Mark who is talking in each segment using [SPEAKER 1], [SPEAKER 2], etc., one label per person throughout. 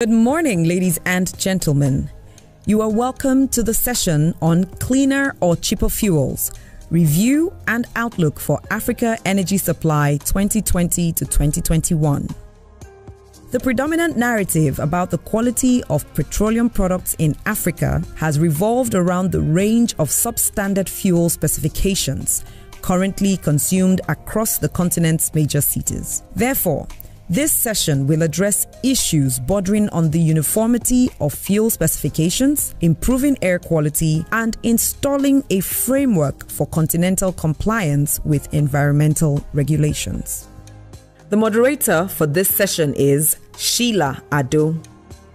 [SPEAKER 1] Good morning, ladies and gentlemen. You are welcome to the session on Cleaner or Cheaper Fuels, Review and Outlook for Africa Energy Supply 2020 to 2021. The predominant narrative about the quality of petroleum products in Africa has revolved around the range of substandard fuel specifications currently consumed across the continent's major cities. Therefore, this session will address issues bordering on the uniformity of fuel specifications, improving air quality, and installing a framework for continental compliance with environmental regulations. The moderator for this session is Sheila Ado,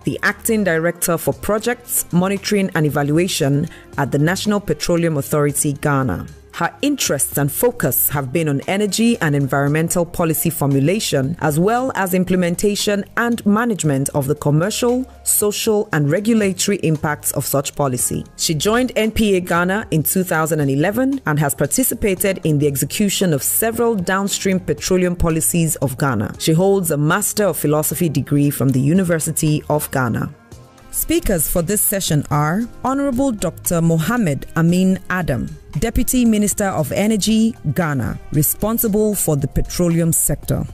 [SPEAKER 1] the Acting Director for Projects, Monitoring and Evaluation at the National Petroleum Authority, Ghana. Her interests and focus have been on energy and environmental policy formulation, as well as implementation and management of the commercial, social, and regulatory impacts of such policy. She joined NPA Ghana in 2011 and has participated in the execution of several downstream petroleum policies of Ghana. She holds a Master of Philosophy degree from the University of Ghana. Speakers for this session are Honorable Dr. Mohammed Amin Adam, Deputy Minister of Energy, Ghana, responsible for the petroleum sector.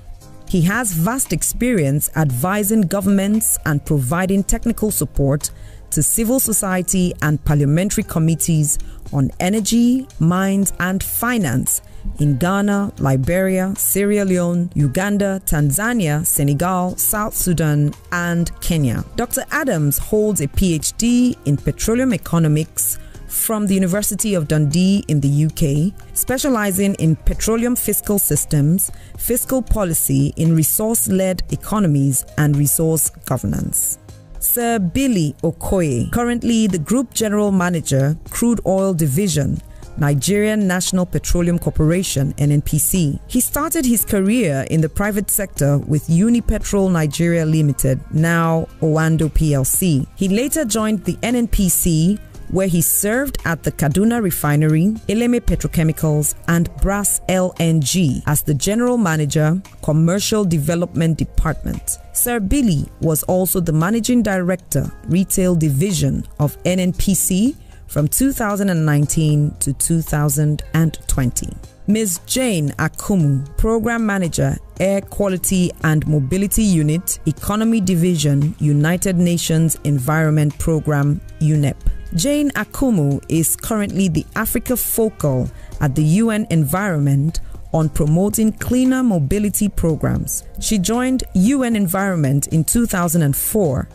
[SPEAKER 1] He has vast experience advising governments and providing technical support to civil society and parliamentary committees on energy, mines, and finance in Ghana, Liberia, Sierra Leone, Uganda, Tanzania, Senegal, South Sudan, and Kenya. Dr. Adams holds a PhD in petroleum economics from the University of Dundee in the UK, specializing in petroleum fiscal systems, fiscal policy in resource-led economies, and resource governance. Sir Billy Okoye, currently the Group General Manager, Crude Oil Division, Nigerian National Petroleum Corporation, NNPC. He started his career in the private sector with Unipetrol Nigeria Limited, now Owando PLC. He later joined the NNPC, where he served at the Kaduna Refinery, Eleme Petrochemicals, and Brass LNG as the General Manager, Commercial Development Department. Sir Billy was also the Managing Director, Retail Division of NNPC from 2019 to 2020. Ms. Jane Akumu, Program Manager, Air Quality and Mobility Unit, Economy Division, United Nations Environment Program, UNEP. Jane Akumu is currently the Africa Focal at the UN Environment on promoting cleaner mobility programs. She joined UN Environment in 2004,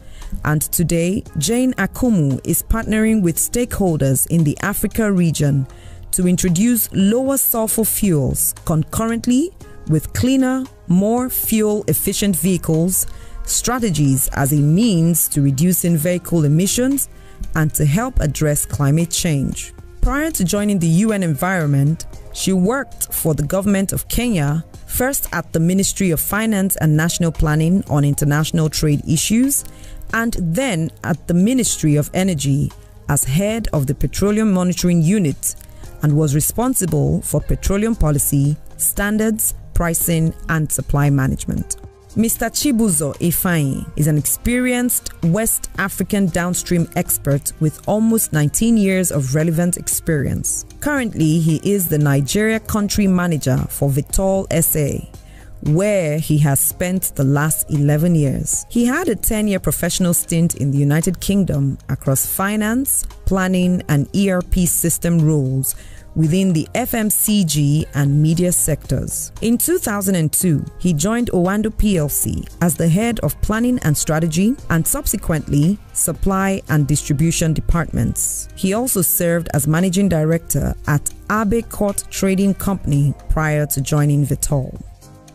[SPEAKER 1] and today Jane Akumu is partnering with stakeholders in the Africa region to introduce lower sulfur fuels concurrently with cleaner, more fuel-efficient vehicles, strategies as a means to reducing vehicle emissions and to help address climate change. Prior to joining the UN Environment, she worked for the government of Kenya, first at the Ministry of Finance and National Planning on international trade issues, and then at the Ministry of Energy as head of the Petroleum Monitoring Unit, and was responsible for petroleum policy, standards, pricing, and supply management. Mr. Chibuzo Ifeanyi is an experienced West African downstream expert with almost 19 years of relevant experience. Currently, he is the Nigeria Country Manager for Vitol SA, where he has spent the last 11 years. He had a 10-year professional stint in the United Kingdom across finance, planning, and ERP system roles within the FMCG and media sectors. In 2002, he joined Owando PLC as the head of planning and strategy and subsequently supply and distribution departments. He also served as managing director at Abe Court Trading Company prior to joining Vitol.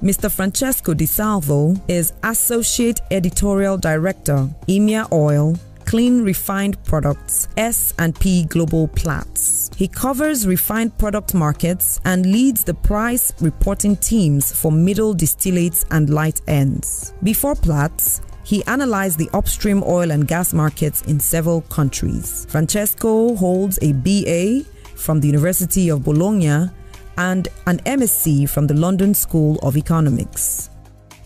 [SPEAKER 1] Mr. Francesco Di Salvo is Associate Editorial Director, EMEA Oil, Clean Refined Products, S&P Global Platts. He covers refined product markets and leads the price reporting teams for middle distillates and light ends. Before Platts, he analyzed the upstream oil and gas markets in several countries. Francesco holds a BA from the University of Bologna and an MSc from the London School of Economics.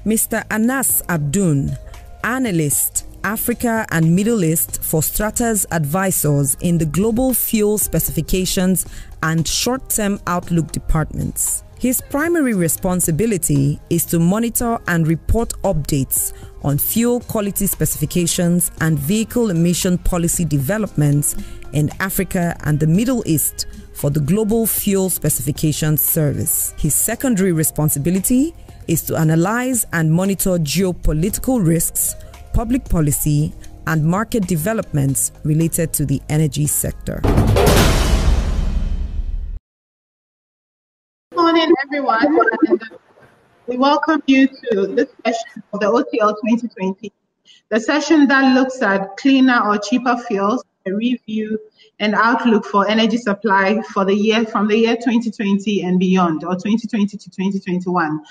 [SPEAKER 1] Mr. Anas Abdun, Analyst, Africa and Middle East for Strata's advisors in the Global Fuel Specifications and Short-Term Outlook departments. His primary responsibility is to monitor and report updates on fuel quality specifications and vehicle emission policy developments in Africa and the Middle East for the Global Fuel Specifications Service. His secondary responsibility is to analyze and monitor geopolitical risks, public policy, and market developments related to the energy sector.
[SPEAKER 2] Good morning, everyone, and we welcome you to this session of the OTL 2020, the session that looks at cleaner or cheaper fuels, a review and outlook for energy supply for the year from the year 2020 and beyond, or 2020 to 2021.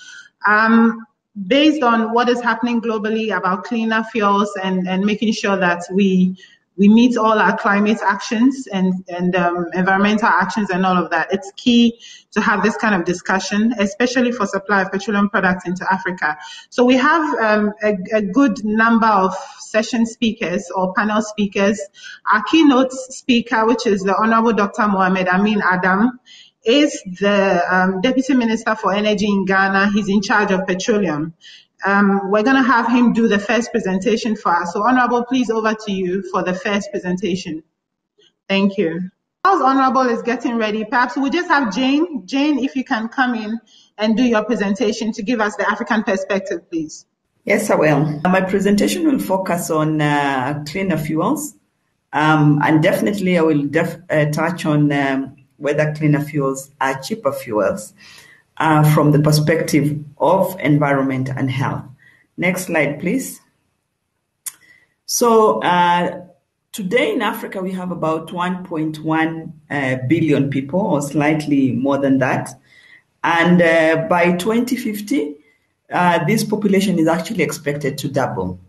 [SPEAKER 2] Based on what is happening globally about cleaner fuels and making sure that we meet all our climate actions and environmental actions and all of that. It's key to have this kind of discussion, especially for supply of petroleum products into Africa. So we have a good number of session speakers or panel speakers. Our keynote speaker, which is the Honorable Dr. Mohamed Amin Adam, is the Deputy Minister for Energy in Ghana. He's in charge of petroleum. We're going to have him do the first presentation for us. So, Honorable, please over to you for the first presentation. Thank you. While Honorable is getting ready, perhaps we'll just have Jane. Jane, if you can come in and do your presentation to give us the African perspective, please.
[SPEAKER 3] Yes, I will. My presentation will focus on cleaner fuels, and definitely I will touch on whether cleaner fuels are cheaper fuels from the perspective of environment and health. Next slide, please. So today in Africa, we have about 1.1 billion people, or slightly more than that. And by 2050, this population is actually expected to double.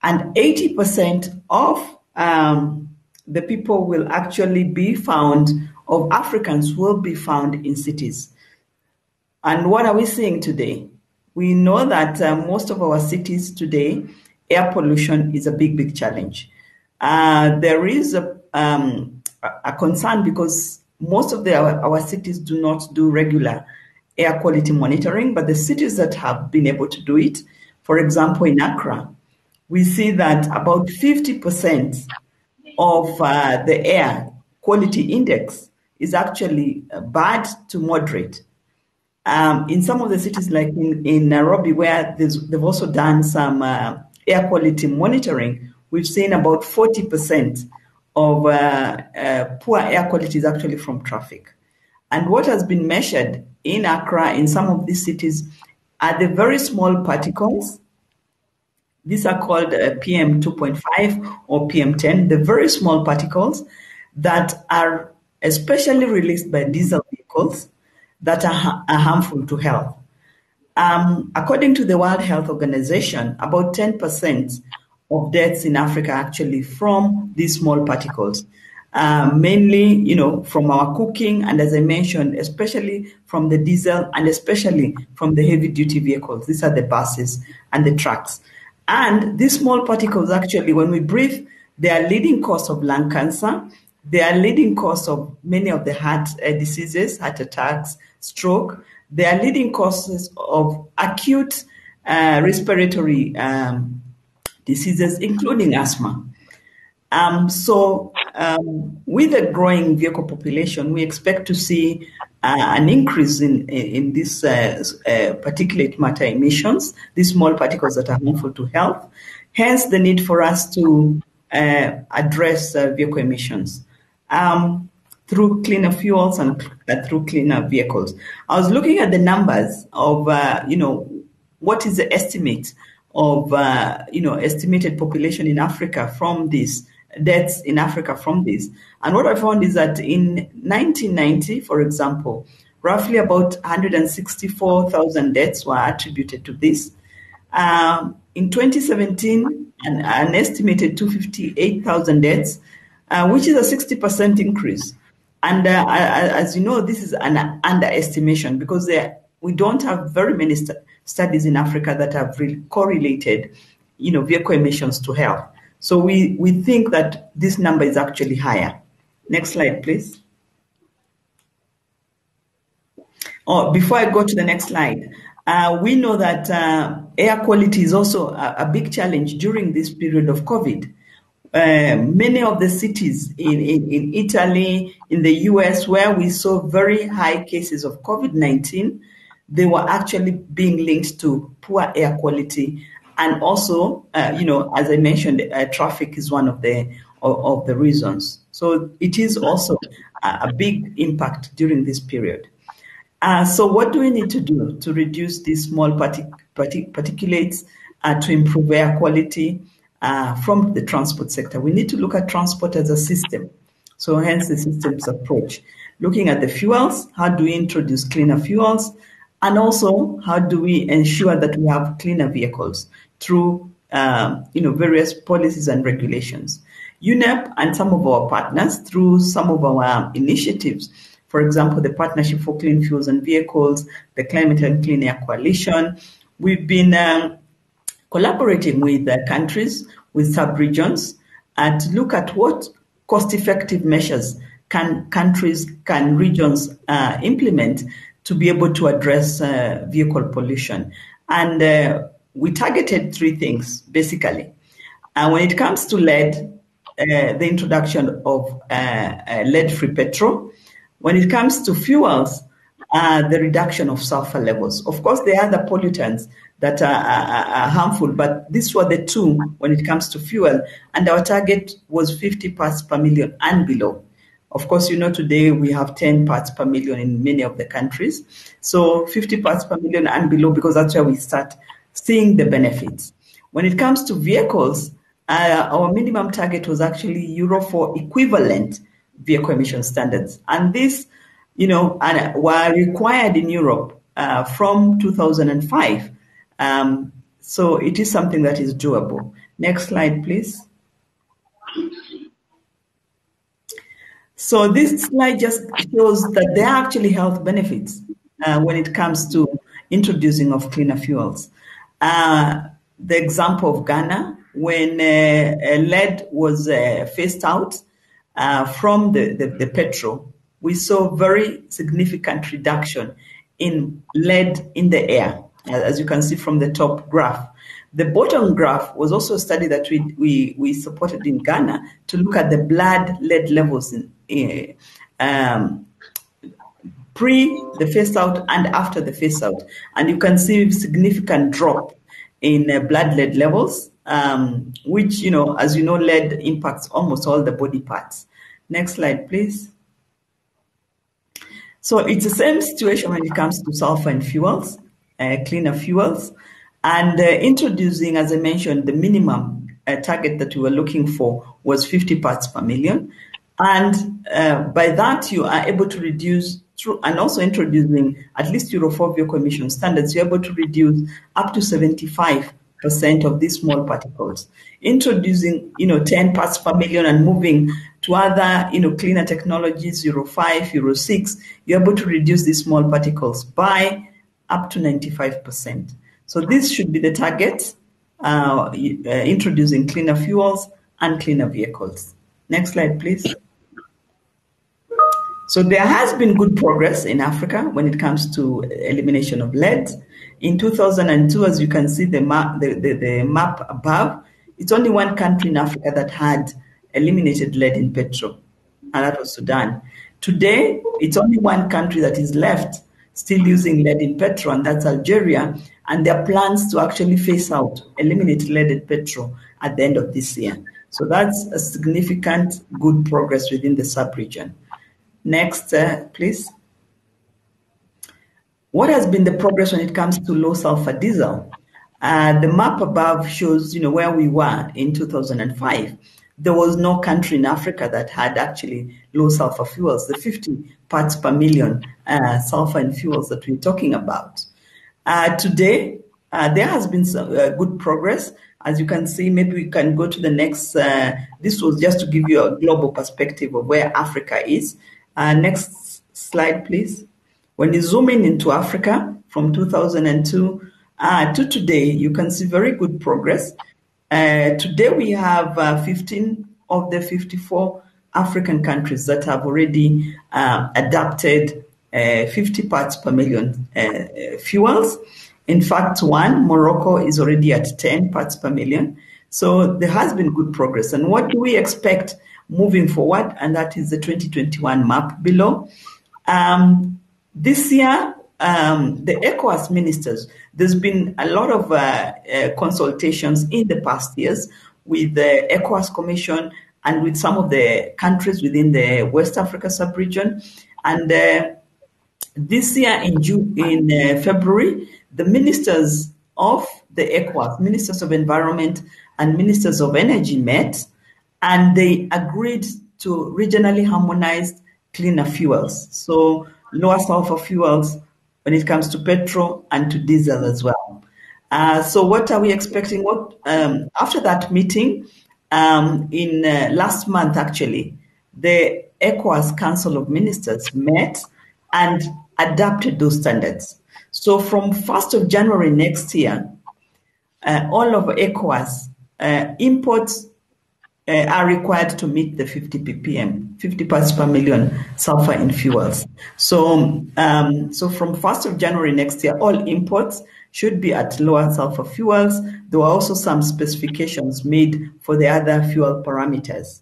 [SPEAKER 3] And 80% of the people will actually be found, of Africans will be found in cities. And what are we seeing today? We know that most of our cities today, air pollution is a big challenge. There is a concern because most of our cities do not do regular air quality monitoring, but the cities that have been able to do it, for example, in Accra, we see that about 50% of the air quality index is actually bad to moderate. In some of the cities, like in Nairobi, where they've also done some air quality monitoring, we've seen about 40% of poor air quality is actually from traffic. And what has been measured in Accra, in some of these cities, are the very small particles. These are called PM 2.5 or PM 10, the very small particles that are especially released by diesel vehicles that are harmful to health. According to the World Health Organization, about 10% of deaths in Africa are actually from these small particles, mainly, from our cooking, and as I mentioned, especially from the diesel and especially from the heavy-duty vehicles. These are the buses and the trucks. And these small particles, actually, when we breathe, they are leading cause of lung cancer. They are leading cause of many of the heart diseases, heart attacks, stroke. They are leading causes of acute respiratory diseases, including asthma. With a growing vehicle population, we expect to see an increase in this particulate matter emissions, these small particles that are harmful to health. Hence, the need for us to address vehicle emissions through cleaner fuels and through cleaner vehicles. I was looking at the numbers of, what is the estimate of, estimated population in Africa from this, deaths in Africa from this. And what I found is that in 1990, for example, roughly about 164,000 deaths were attributed to this. In 2017, an estimated 258,000 deaths, which is a 60% increase. And as you know, this is an underestimation because we don't have very many studies in Africa that have really correlated, vehicle emissions to health. So we think that this number is actually higher. Next slide, please. Oh, before I go to the next slide, we know that air quality is also a big challenge during this period of COVID. Many of the cities in Italy, in the US, where we saw very high cases of COVID-19, they were actually being linked to poor air quality. And also, as I mentioned, traffic is one of the reasons. So it is also a big impact during this period. So what do we need to do to reduce these small particulates to improve air quality from the transport sector? We need to look at transport as a system. So hence the systems approach. Looking at the fuels, how do we introduce cleaner fuels? And also, how do we ensure that we have cleaner vehicles through various policies and regulations? UNEP and some of our partners, through some of our initiatives, for example, the Partnership for Clean Fuels and Vehicles, the Climate and Clean Air Coalition, we've been collaborating with countries, with sub-regions, to look at what cost-effective measures can regions implement to be able to address vehicle pollution. And we targeted 3 things, basically. When it comes to lead, the introduction of lead-free petrol. When it comes to fuels, the reduction of sulfur levels. Of course, there are other pollutants that are harmful, but these were the 2 when it comes to fuel. And our target was 50 parts per million and below. Of course, today we have 10 parts per million in many of the countries. So 50 parts per million and below, because that's where we start seeing the benefits. When it comes to vehicles, our minimum target was actually Euro 4 equivalent vehicle emission standards. And this, were required in Europe from 2005. So it is something that is doable. Next slide, please. So this slide just shows that there are actually health benefits when it comes to introducing of cleaner fuels. The example of Ghana, when lead was phased out from the petrol, we saw very significant reduction in lead in the air, as you can see from the top graph. The bottom graph was also a study that we supported in Ghana to look at the blood lead levels in pre the phase out and after the phase out. And you can see a significant drop in blood lead levels, which, as you know, lead impacts almost all the body parts. Next slide, please. So it's the same situation when it comes to sulfur and fuels, cleaner fuels, and introducing, as I mentioned, the minimum target that we were looking for was 50 parts per million. And by that, you are able to reduce through, and also introducing at least Euro 4 vehicle emission standards, you're able to reduce up to 75% of these small particles. Introducing, 10 parts per million and moving to other, cleaner technologies, Euro 5, Euro 6, you're able to reduce these small particles by up to 95%. So this should be the target, introducing cleaner fuels and cleaner vehicles. Next slide, please. So there has been good progress in Africa when it comes to elimination of lead. In 2002, as you can see the map above, it's only one country in Africa that had eliminated lead in petrol, and that was Sudan. Today, it's only one country that is left still using lead in petrol, and that's Algeria. And there are plans to actually phase out, eliminate lead in petrol at the end of this year. So that's a significant good progress within the sub-region. Next, please. What has been the progress when it comes to low sulfur diesel? The map above shows, where we were in 2005. There was no country in Africa that had actually low sulfur fuels, the 50 parts per million sulfur in fuels that we're talking about. Today, there has been some good progress. As you can see, maybe we can go to the next. This was just to give you a global perspective of where Africa is. Next slide, please. When you zoom in into Africa from 2002 to today, you can see very good progress. Today we have 15 of the 54 African countries that have already adopted 50 parts per million fuels. In fact, Morocco, is already at 10 parts per million. So there has been good progress. And what do we expect moving forward? And that is the 2021 map below. This year, the ECOWAS ministers, there's been a lot of consultations in the past years with the ECOWAS Commission and with some of the countries within the West Africa sub-region. And this year in February, the ministers of the ECOWAS, ministers of environment and ministers of energy met, and they agreed to regionally harmonized cleaner fuels. So lower sulfur fuels when it comes to petrol and to diesel as well. So what are we expecting? After that meeting, in last month actually, the ECOWAS Council of Ministers met and adapted those standards. So from 1st of January next year, all of ECOWAS imports are required to meet the 50 ppm, 50 parts per million sulfur in fuels. So, so from 1st of January next year, all imports should be at lower sulfur fuels. There were also some specifications made for the other fuel parameters.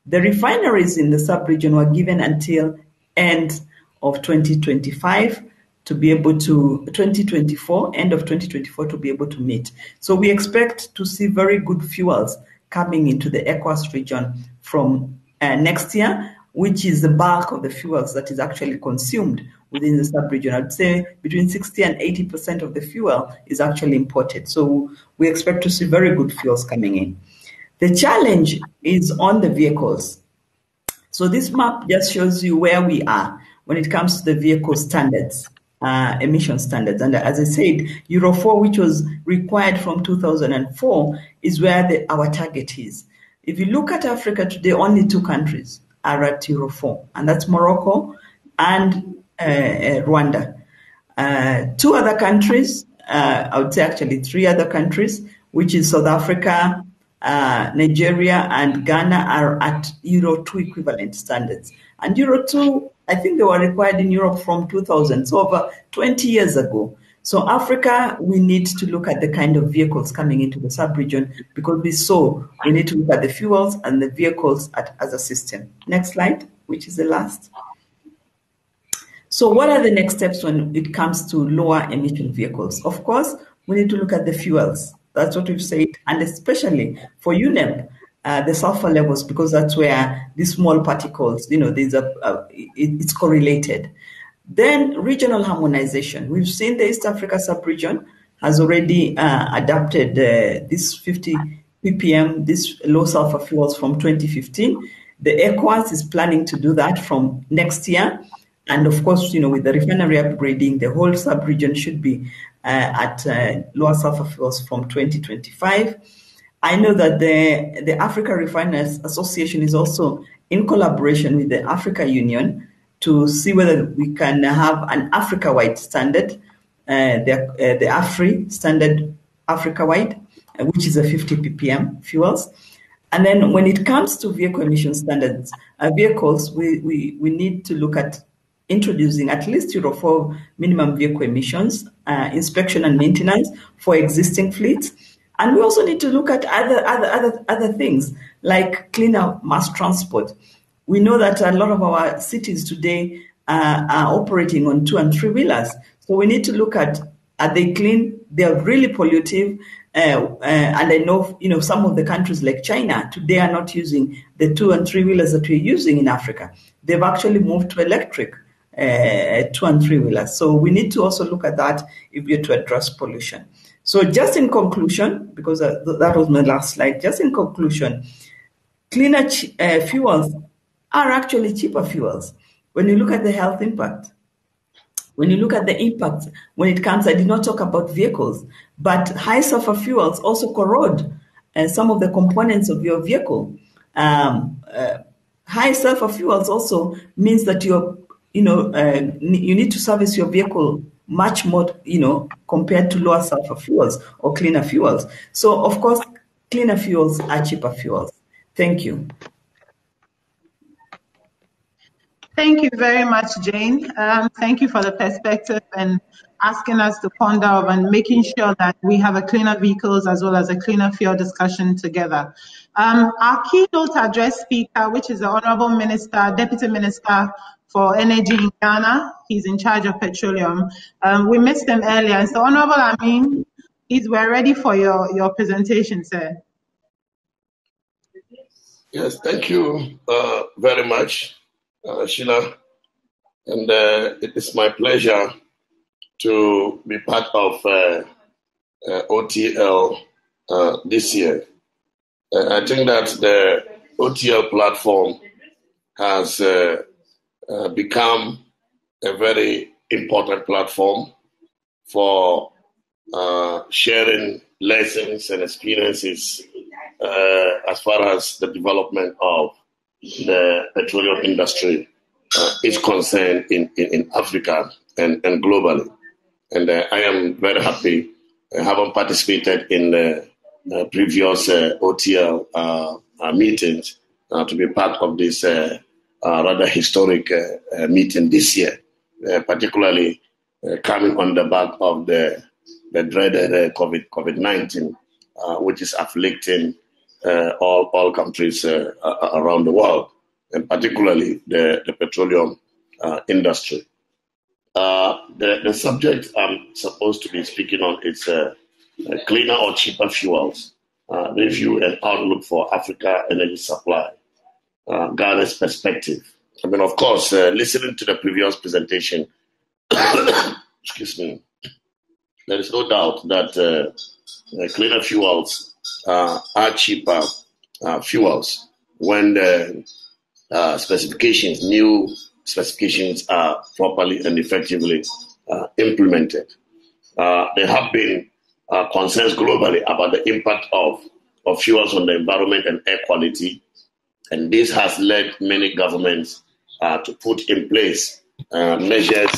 [SPEAKER 3] The refineries in the sub-region were given until end of 2025 to be able to, 2024, end of 2024 to be able to meet. So we expect to see very good fuels coming into the ECOWAS region from next year, which is the bulk of the fuels that is actually consumed within the sub-region. I'd say between 60 and 80% of the fuel is actually imported. So we expect to see very good fuels coming in. The challenge is on the vehicles. So this map just shows you where we are when it comes to the vehicle standards, emission standards. And as I said, Euro 4, which was required from 2004, is where our target is. If you look at Africa today, only 2 countries are at Euro 4, and that's Morocco and Rwanda. 2 other countries, I would say actually 3 other countries, which is South Africa, Nigeria, and Ghana, are at Euro 2 equivalent standards. And Euro 2, I think they were required in Europe from 2000, so over 20 years ago. So Africa, we need to look at the kind of vehicles coming into the sub-region, because we need to look at the fuels and the vehicles as a system. Next slide, which is the last. So what are the next steps when it comes to lower emission vehicles? Of course, we need to look at the fuels. That's what we've said, and especially for UNEP, the sulfur levels, because that's where these small particles, it's correlated. Then regional harmonization. We've seen the East Africa sub-region has already adapted this 50 ppm, this low sulfur fuels from 2015. The ECOWAS is planning to do that from next year. And of course, with the refinery upgrading, the whole sub-region should be at lower sulfur fuels from 2025. I know that the Africa Refiners Association is also in collaboration with the Africa Union to see whether we can have an Africa-wide standard, the AFRI standard Africa-wide, which is a 50 ppm fuels. And then when it comes to vehicle emission standards, vehicles, we need to look at introducing at least Euro 4 minimum vehicle emissions, inspection and maintenance for existing fleets. And we also need to look at other things like cleaner mass transport. We know that a lot of our cities today are operating on 2- and 3-wheelers. So we need to look at, are they clean? They are really pollutive. And I know, some of the countries like China today are not using the 2- and 3-wheelers that we're using in Africa. They've actually moved to electric 2- and 3-wheelers. So we need to also look at that if we're to address pollution. So just in conclusion, because that was my last slide, just in conclusion, cleaner fuels are actually cheaper fuels. When you look at the health impact, when you look at the impact, when it comes, I did not talk about vehicles, but high sulfur fuels also corrode some of the components of your vehicle. High sulfur fuels also means that you need to service your vehicle much more, compared to lower sulfur fuels or cleaner fuels. So of course, cleaner fuels are cheaper fuels. Thank you.
[SPEAKER 2] Thank you very much, Jane. Thank you for the perspective and asking us to ponder over and making sure that we have a cleaner vehicles as well as a cleaner fuel discussion together. Our keynote address speaker, which is the Honorable Minister, Deputy Minister for Energy in Ghana, he's in charge of petroleum. We missed him earlier. And so, Honorable Amin, please, we're ready for your presentation, sir.
[SPEAKER 4] Yes, thank you very much, Sheila. And it is my pleasure to be part of OTL this year. I think that the OTL platform has become a very important platform for sharing lessons and experiences as far as the development of the petroleum industry is concerned in Africa and globally. And I am very happy having participated in the previous OTL meetings to be part of this rather historic meeting this year, particularly coming on the back of the dreaded COVID-19, which is afflicting all countries around the world, and particularly the petroleum industry. The subject I'm supposed to be speaking on is cleaner or cheaper fuels, review and outlook for Africa energy supply, Ghana's perspective. I mean, of course, listening to the previous presentation, excuse me, there is no doubt that cleaner fuels are cheaper fuels when the new specifications are properly and effectively implemented. There have been concerns globally about the impact of fuels on the environment and air quality, and this has led many governments to put in place measures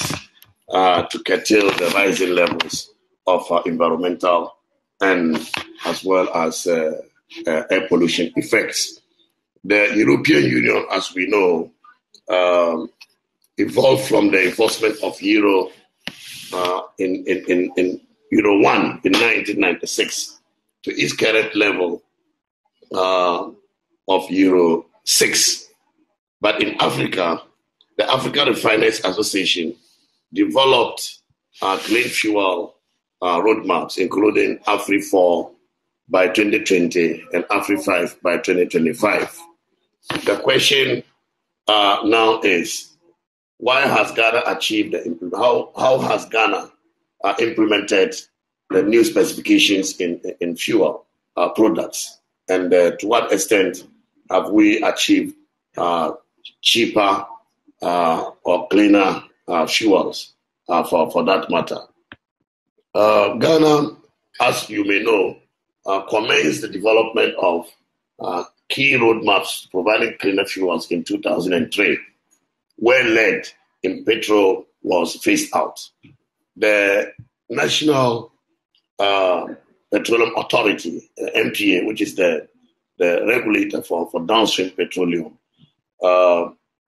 [SPEAKER 4] to curtail the rising levels of environmental and as well as air pollution effects. The European Union, as we know, evolved from the enforcement of Euro in Euro 1 in 1996 to its current level of Euro 6. But in Africa, the African Refiners Association developed clean fuel roadmaps, including AFRI4 by 2020 and AFRI5 by 2025. The question now is, why has Ghana achieved how has Ghana implemented the new specifications in fuel products, and to what extent have we achieved cheaper or cleaner fuels for that matter? Ghana, as you may know, commenced the development of key roadmaps providing cleaner fuels in 2003, when lead in petrol was phased out. The National Petroleum Authority, MPA, which is the regulator for downstream petroleum,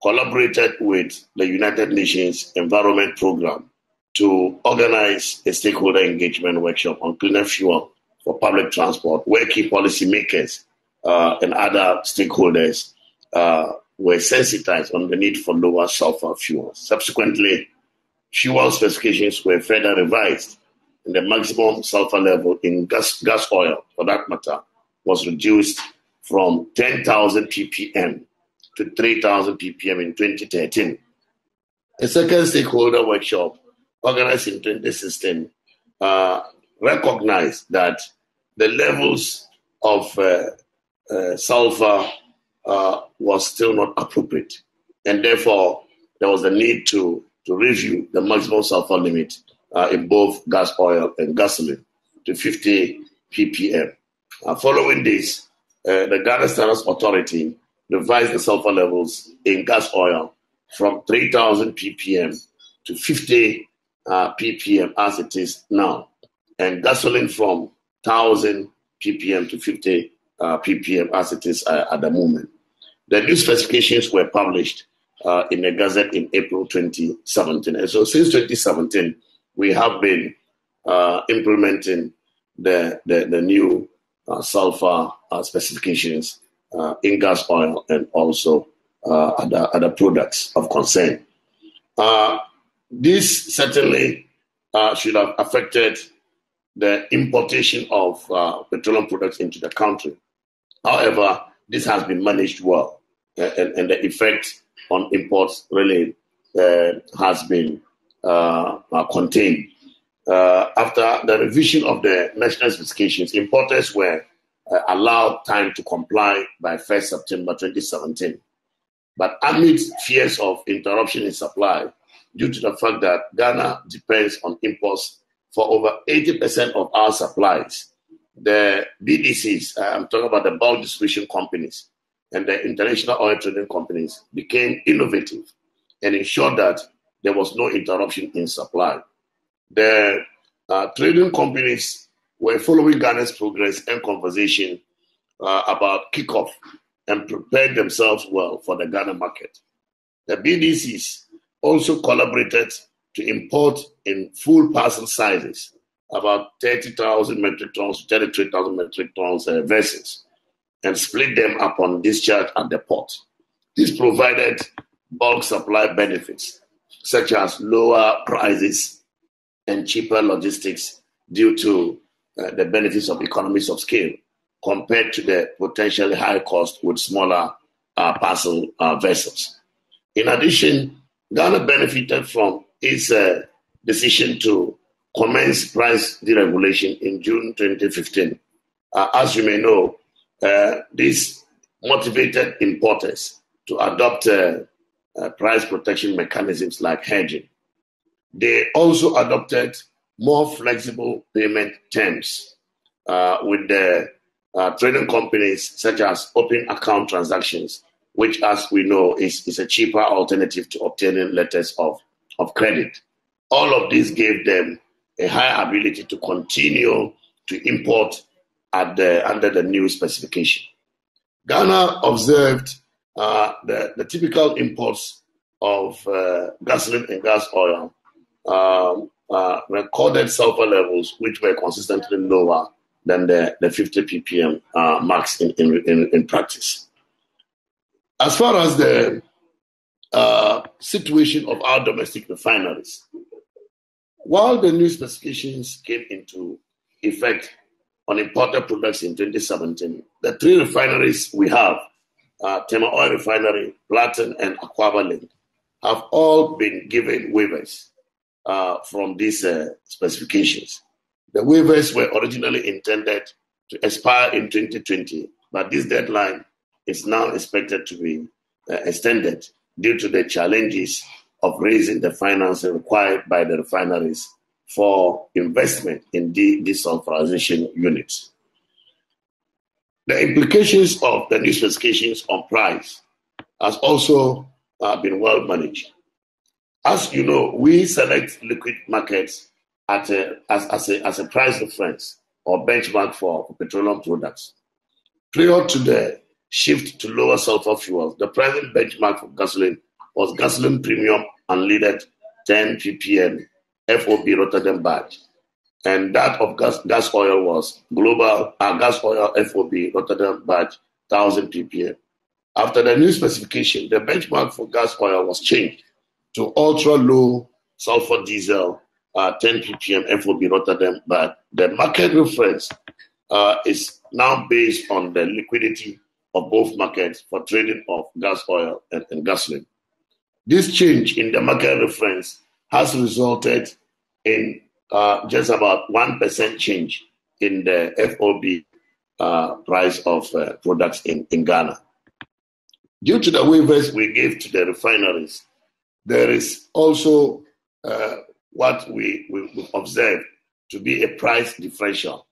[SPEAKER 4] collaborated with the United Nations Environment Programme to organize a stakeholder engagement workshop on cleaner fuel for public transport, where key policymakers and other stakeholders were sensitized on the need for lower sulfur fuels. Subsequently, fuel specifications were further revised, and the maximum sulfur level in gas oil, for that matter, was reduced from 10,000 ppm to 3,000 ppm in 2013. A second stakeholder workshop, organized in 2016, recognized that the levels of sulfur was still not appropriate, and therefore there was a need to review the maximum sulfur limit in both gas oil and gasoline to 50 ppm. Following this, the Ghana Standards Authority revised the sulfur levels in gas oil from 3,000 ppm to 50 ppm as it is now, and gasoline from 1,000 ppm to 50 ppm as it is at the moment. The new specifications were published in a gazette in April 2017. And so since 2017, we have been implementing the new sulfur specifications in gas oil and also other products of concern. This certainly should have affected the importation of petroleum products into the country. However, this has been managed well, and the effect on imports really has been contained. After the revision of the national specifications, importers were allowed time to comply by 1st September 2017. But amid fears of interruption in supply, due to the fact that Ghana depends on imports for over 80% of our supplies, the BDCs, I'm talking about the bulk distribution companies, and the international oil trading companies became innovative and ensured that there was no interruption in supply. The trading companies were following Ghana's progress and conversation about kickoff and prepared themselves well for the Ghana market. The BDCs also collaborated to import in full parcel sizes about 30,000 metric tons to 33,000 metric tons vessels and split them upon discharge at the port. This provided bulk supply benefits such as lower prices and cheaper logistics due to the benefits of economies of scale compared to the potentially high cost with smaller parcel vessels. In addition, Ghana benefited from its decision to commence price deregulation in June 2015. As you may know, this motivated importers to adopt price protection mechanisms like hedging. They also adopted more flexible payment terms with the trading companies, such as open account transactions, which, as we know, is a cheaper alternative to obtaining letters of credit. All of this gave them a high ability to continue to import under the new specification. Ghana observed the typical imports of gasoline and gas oil recorded sulfur levels which were consistently lower than the 50 ppm marks in practice. As far as the situation of our domestic refineries, while the new specifications came into effect on imported products in 2017, the three refineries we have, Tema Oil Refinery, Platin, and Akwaaba Link, have all been given waivers from these specifications. The waivers were originally intended to expire in 2020, but this deadline is now expected to be extended due to the challenges of raising the financing required by the refineries for investment in desulfurization units. The implications of the new specifications on price has also been well managed. As you know, we select liquid markets as a price reference or benchmark for petroleum products. Prior to the shift to lower sulfur fuels, the present benchmark for gasoline was gasoline premium unleaded 10 ppm FOB Rotterdam batch, and that of gas oil was global gas oil FOB Rotterdam batch 1000 ppm. After the new specification, the benchmark for gas oil was changed to ultra low sulfur diesel 10 ppm FOB Rotterdam, but the market reference is now based on the liquidity of both markets for trading of gas oil and gasoline. This change in the market reference has resulted in just about 1% change in the FOB price of products in Ghana. Due to the waivers we gave to the refineries, there is also what we observed to be a price differential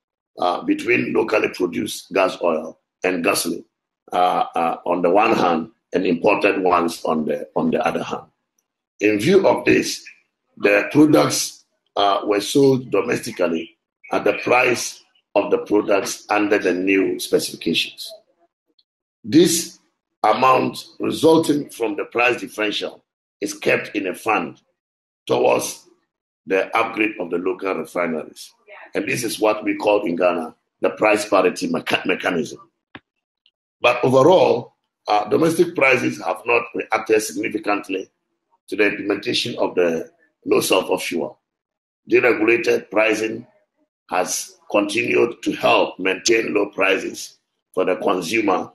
[SPEAKER 4] between locally produced gas oil and gasoline on the one hand, and imported ones on the other hand. In view of this, the products were sold domestically at the price of the products under the new specifications. This amount resulting from the price differential is kept in a fund towards the upgrade of the local refineries. And this is what we call in Ghana the price parity mechanism. But overall, domestic prices have not reacted significantly to the implementation of the low sulfur fuel. Deregulated pricing has continued to help maintain low prices for the consumer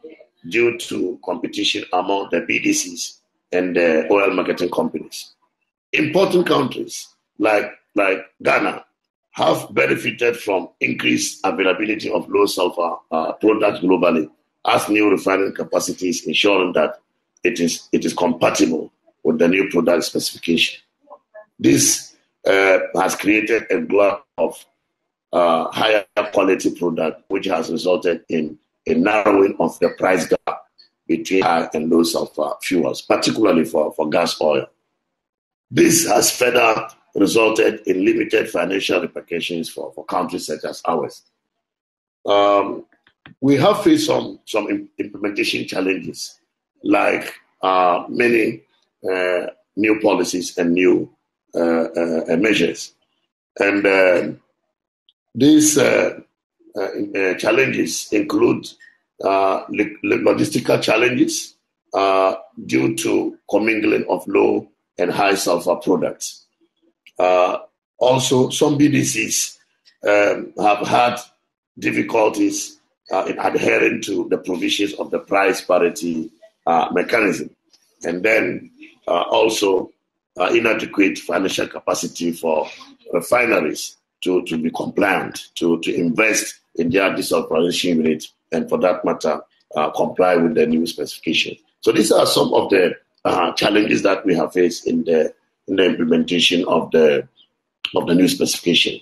[SPEAKER 4] due to competition among the BDCs and the oil marketing companies. Important countries like Ghana have benefited from increased availability of low sulfur products globally, as new refining capacity is ensuring that it is compatible with the new product specification. This has created a glut of higher quality product, which has resulted in a narrowing of the price gap between high and low sulfur fuels, particularly for gas oil. This has further resulted in limited financial repercussions for countries such as ours. We have faced some implementation challenges, like many new policies and new measures. And these challenges include logistical challenges due to commingling of low and high sulfur products. Also, some BDCs have had difficulties in adhering to the provisions of the price parity mechanism, and then also inadequate financial capacity for refineries to be compliant, to invest in their desulfurization unit, and for that matter, comply with the new specification. So these are some of the challenges that we have faced in the implementation of the new specification.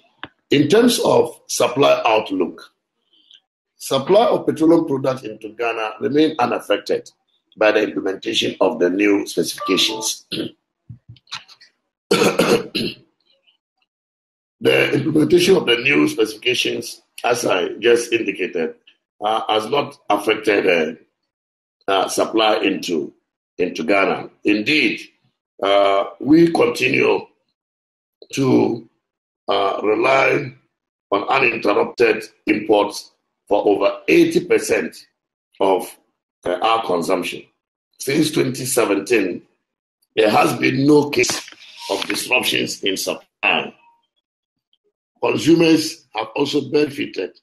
[SPEAKER 4] In terms of supply outlook, supply of petroleum products into Ghana remain unaffected by the implementation of the new specifications. The implementation of the new specifications, as I just indicated, has not affected supply into Ghana. Indeed, we continue to rely on uninterrupted imports for over 80% of our consumption. Since 2017, there has been no case of disruptions in supply. Consumers have also benefited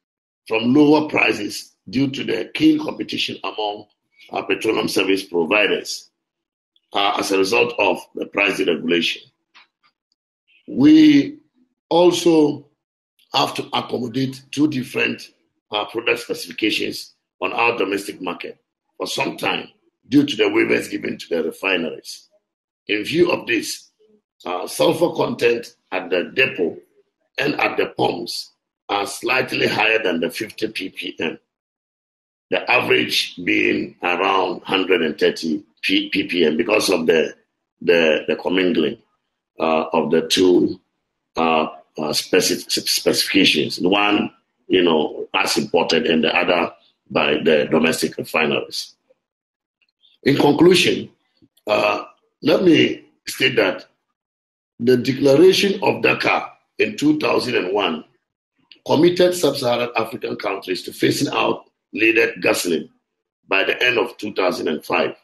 [SPEAKER 4] from lower prices due to the keen competition among petroleum service providers as a result of the price deregulation. We also have to accommodate two different product specifications on our domestic market for some time due to the waivers given to the refineries. In view of this, sulfur content at the depot and at the pumps are slightly higher than the 50 ppm, the average being around 130 ppm because of the commingling of the two specifications. One, as imported, and the other by the domestic refineries. In conclusion, let me state that the declaration of Dakar in 2001 committed sub-Saharan African countries to phasing out leaded gasoline by the end of 2005.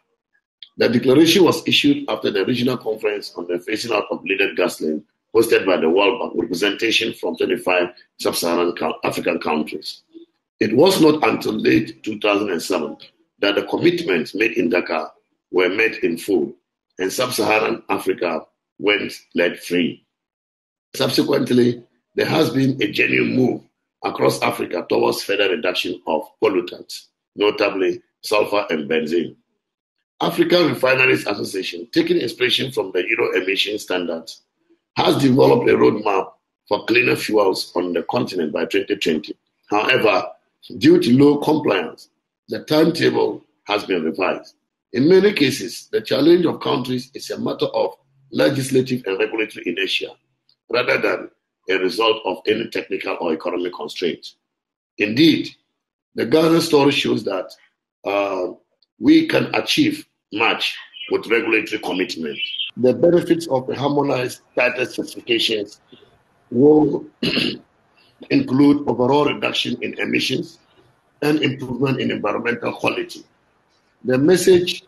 [SPEAKER 4] The declaration was issued after the regional conference on the phasing out of leaded gasoline hosted by the World Bank, with representation from 25 sub-Saharan African countries. It was not until late 2007 that the commitments made in Dakar were met in full, and sub-Saharan Africa went lead-free. Subsequently, there has been a genuine move across Africa towards further reduction of pollutants, notably sulfur and benzene. African Refineries Association, taking inspiration from the Euro emission standards, has developed a roadmap for cleaner fuels on the continent by 2020. However, due to low compliance, the timetable has been revised. In many cases, the challenge of countries is a matter of legislative and regulatory inertia, rather than a result of any technical or economic constraints. Indeed, the Ghana story shows that we can achieve much with regulatory commitment. The benefits of the harmonized tighter certifications will include overall reduction in emissions and improvement in environmental quality. The message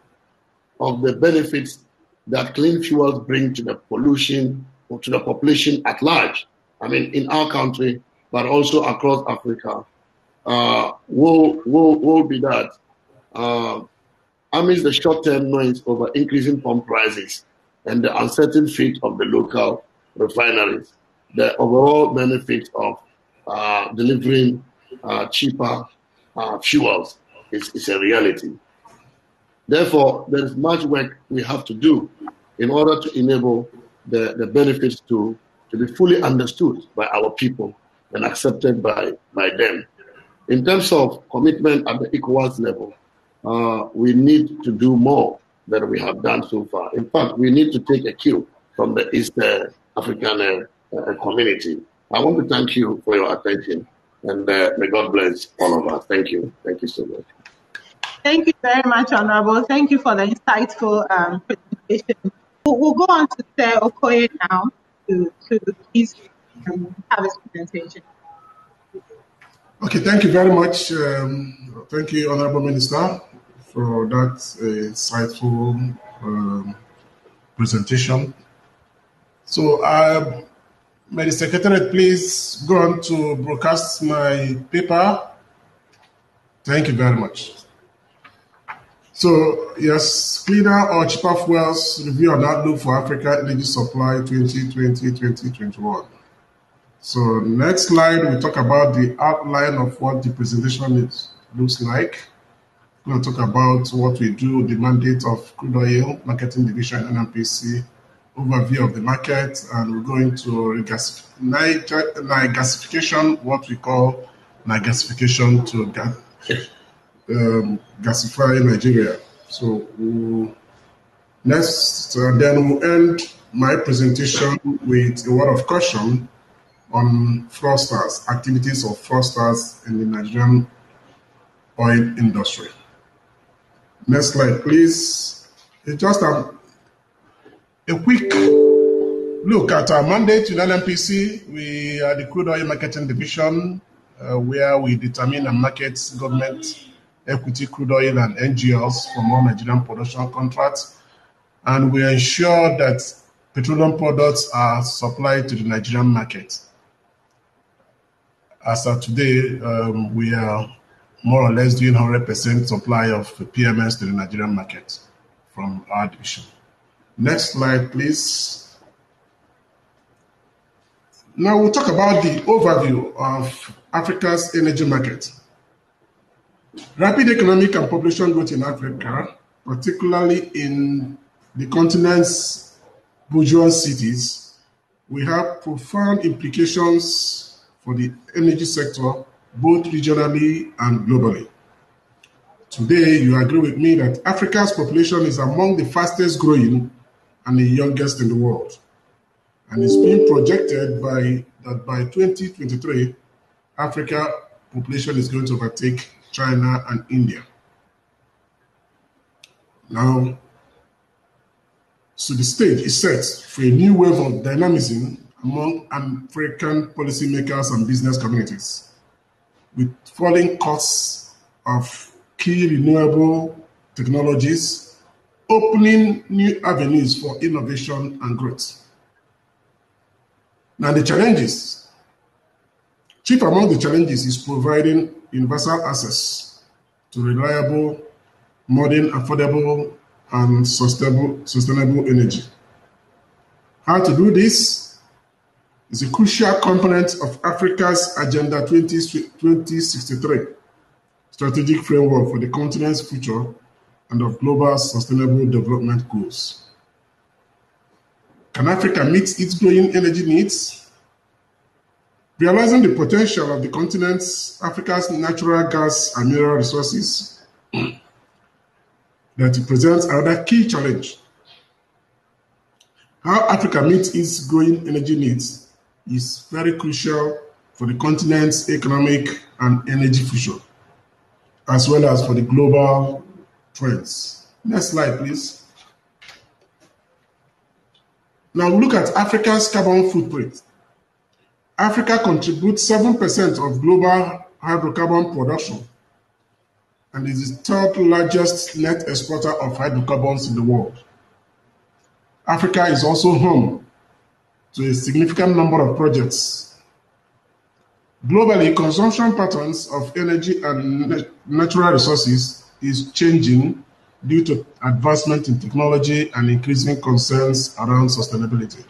[SPEAKER 4] of the benefits that clean fuels bring to the pollution or to the population at large, I mean, in our country, but also across Africa, will be that amidst the short-term noise over increasing pump prices and the uncertain fate of the local refineries, the overall benefit of delivering cheaper fuels is a reality. Therefore, there is much work we have to do in order to enable the benefits to be fully understood by our people and accepted by them. In terms of commitment at the ECOWAS level, we need to do more than we have done so far. In fact, we need to take a cue from the East African community. I want to thank you for your attention, and may God bless all of us. Thank you. Thank you so much.
[SPEAKER 2] Thank you very much, Honorable. Thank you for the insightful presentation. We'll go on to Sir Okoye now to please have his presentation.
[SPEAKER 5] Okay, thank you very much. Thank you, Honorable Minister, for that insightful presentation. So, may the Secretariat please go on to broadcast my paper. Thank you very much. So, yes, cleaner or cheaper fuels review and outlook for Africa energy supply 2020-2021. So, next slide, we talk about the outline of what the presentation looks like. We're going to talk about what we do, the mandate of crude oil marketing division, NNPC, overview of the market, and we're going to gasification, what we call gasification to gasify Nigeria. So next, then we'll end my presentation with a word of caution on fraudsters, activities of fraudsters in the Nigerian oil industry. Next slide, please. It's just a quick look at our mandate in NNPC. We are the Crude Oil Marketing Division, where we determine and market government equity crude oil and NGLs from all Nigerian production contracts. And we ensure that petroleum products are supplied to the Nigerian market. As of today, we are more or less doing 100% supply of PMS to the Nigerian market from our division. Next slide, please. Now we'll talk about the overview of Africa's energy market. Rapid economic and population growth in Africa, particularly in the continent's bourgeois cities, will have profound implications for the energy sector, both regionally and globally. Today, you agree with me that Africa's population is among the fastest growing and the youngest in the world. And it's being projected that by 2023, Africa population is going to overtake China and India. Now, so the stage is set for a new wave of dynamism among African policymakers and business communities, with falling costs of key renewable technologies, opening new avenues for innovation and growth. Now the challenges, chief among the challenges is providing universal access to reliable, modern, affordable, and sustainable energy. How to do this is a crucial component of Africa's Agenda 2063 strategic framework for the continent's future and of global sustainable development goals. Can Africa meet its growing energy needs? Realizing the potential of the continent's Africa's natural gas and mineral resources, that it presents another key challenge. How Africa meets its growing energy needs is very crucial for the continent's economic and energy future, as well as for the global trends. Next slide, please. Now look at Africa's carbon footprint. Africa contributes 7% of global hydrocarbon production and is the third largest net exporter of hydrocarbons in the world. Africa is also home to a significant number of projects. Globally, consumption patterns of energy and natural resources is changing due to advancement in technology and increasing concerns around sustainability.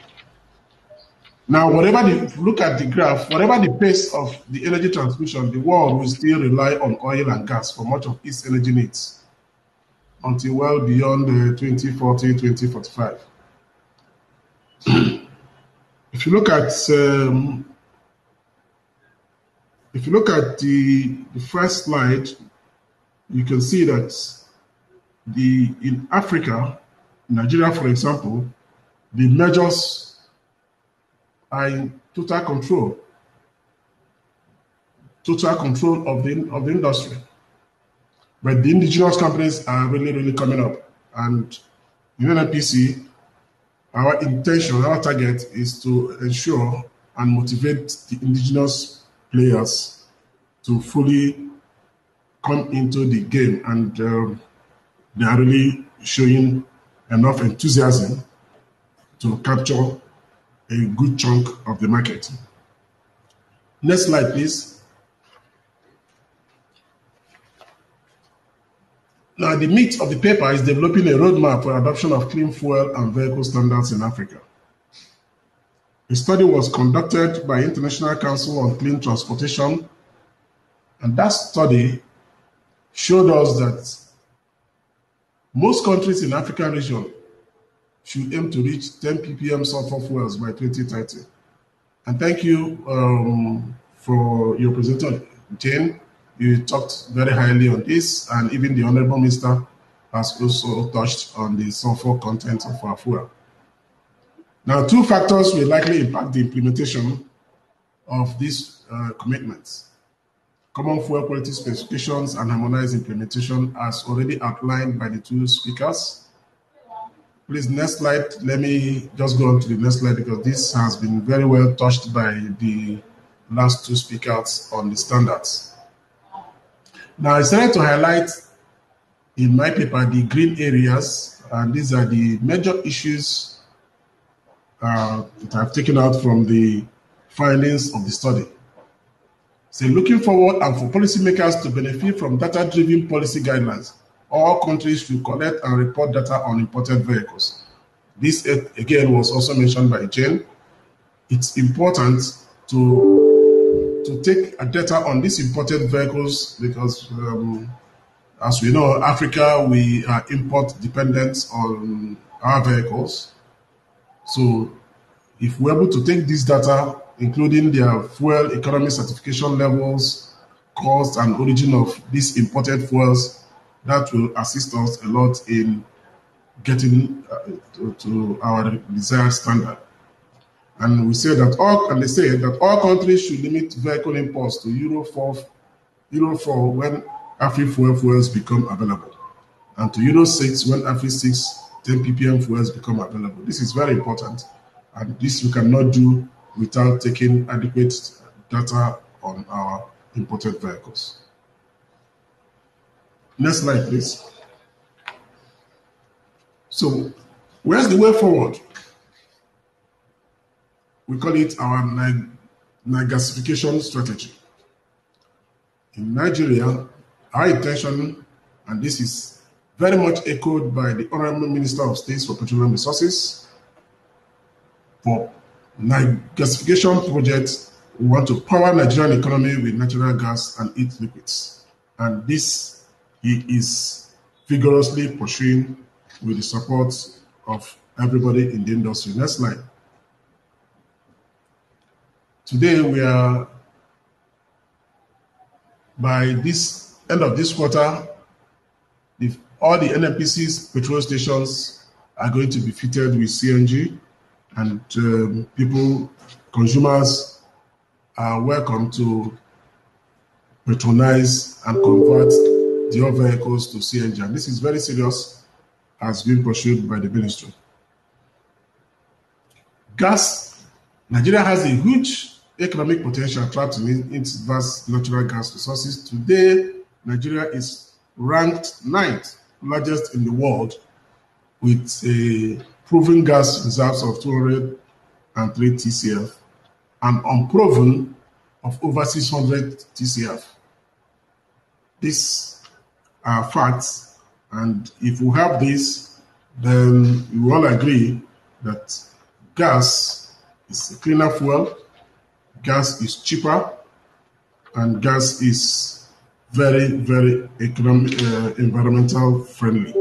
[SPEAKER 5] Now, look at the graph, whatever the pace of the energy transmission, the world will still rely on oil and gas for much of its energy needs until well beyond 2040, 2045. If you look at the first slide, you can see that in Africa, Nigeria, for example, the majors are in total control of the industry. But the indigenous companies are really, really coming up. And in NNPC, our intention, our target is to ensure and motivate the indigenous players to fully come into the game. And they are really showing enough enthusiasm to capture a good chunk of the market. Next slide, please. Now, the meat of the paper is developing a roadmap for adoption of clean fuel and vehicle standards in Africa. A study was conducted by International Council on Clean Transportation, and that study showed us that most countries in the African region should aim to reach 10 ppm sulfur fuels by 2030. And thank you for your presentation, Jane. You talked very highly on this, and even the Honorable Minister has also touched on the sulfur content of our fuel. Now, two factors will likely impact the implementation of these commitments: common fuel quality specifications and harmonized implementation, as already outlined by the two speakers. Please, next slide. Let me just go on to the next slide because this has been very well touched by the last two speakers on the standards. Now, I started to highlight in my paper the green areas, and these are the major issues that I've taken out from the findings of the study. So looking forward and for policymakers to benefit from data-driven policy guidelines, all countries should collect and report data on imported vehicles. This, again, was also mentioned by Jane. It's important to take data on these imported vehicles because, as we know, Africa, we are import dependent on our vehicles. So if we're able to take this data, including their fuel economy certification levels, cost, and origin of these imported fuels, that will assist us a lot in getting to our desired standard. And they say that all countries should limit vehicle imports to Euro 4 when AFRI fuels become available, and to Euro 6 when AFRI 6 10 ppm fuels become available. This is very important, and this we cannot do without taking adequate data on our imported vehicles. Next slide, please. So, where's the way forward? We call it our gasification strategy. In Nigeria, our intention, and this is very much echoed by the Honorable Minister of State for Petroleum Resources, for gasification projects, we want to power Nigerian economy with natural gas and its liquids. And this he is vigorously pursuing with the support of everybody in the industry. Next slide. Today we are, by this end of this quarter, all the NNPC's petrol stations are going to be fitted with CNG, and consumers are welcome to patronize and convert their vehicles to CNG. And this is very serious, as being pursued by the ministry. Gas. Nigeria has a huge economic potential trapped in its vast natural gas resources. Today, Nigeria is ranked 9th largest in the world with a proven gas reserves of 203 TCF and unproven of over 600 TCF. These are facts, and if we have this, then we will all agree that gas is a cleaner fuel, gas is cheaper, and gas is very, very environmental friendly.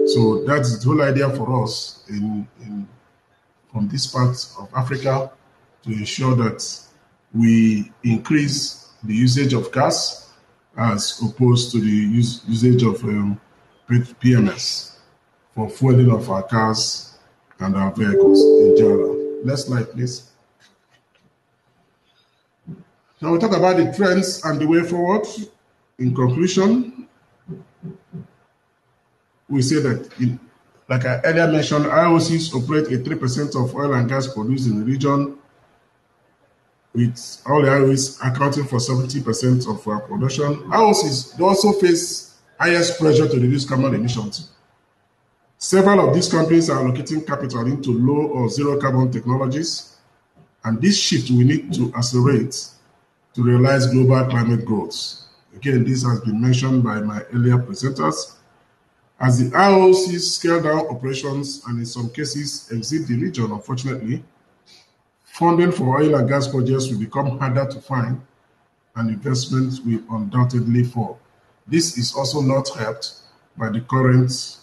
[SPEAKER 5] So that's the whole idea for us from this part of Africa, to ensure that we increase the usage of gas as opposed to the usage of PMS for fueling of our cars and our vehicles in general. Next slide, please. Now we'll talk about the trends and the way forward. In conclusion, we say that, like I earlier mentioned, IOCs operate at 3% of oil and gas produced in the region, with all the IOCs accounting for 70% of our production. IOCs also face highest pressure to reduce carbon emissions. Several of these companies are allocating capital into low or zero carbon technologies, and this shift we need to accelerate to realize global climate goals. Again, this has been mentioned by my earlier presenters. As the IOCs scale down operations and in some cases exit the region, unfortunately, funding for oil and gas projects will become harder to find and investments will undoubtedly fall. This is also not helped by the current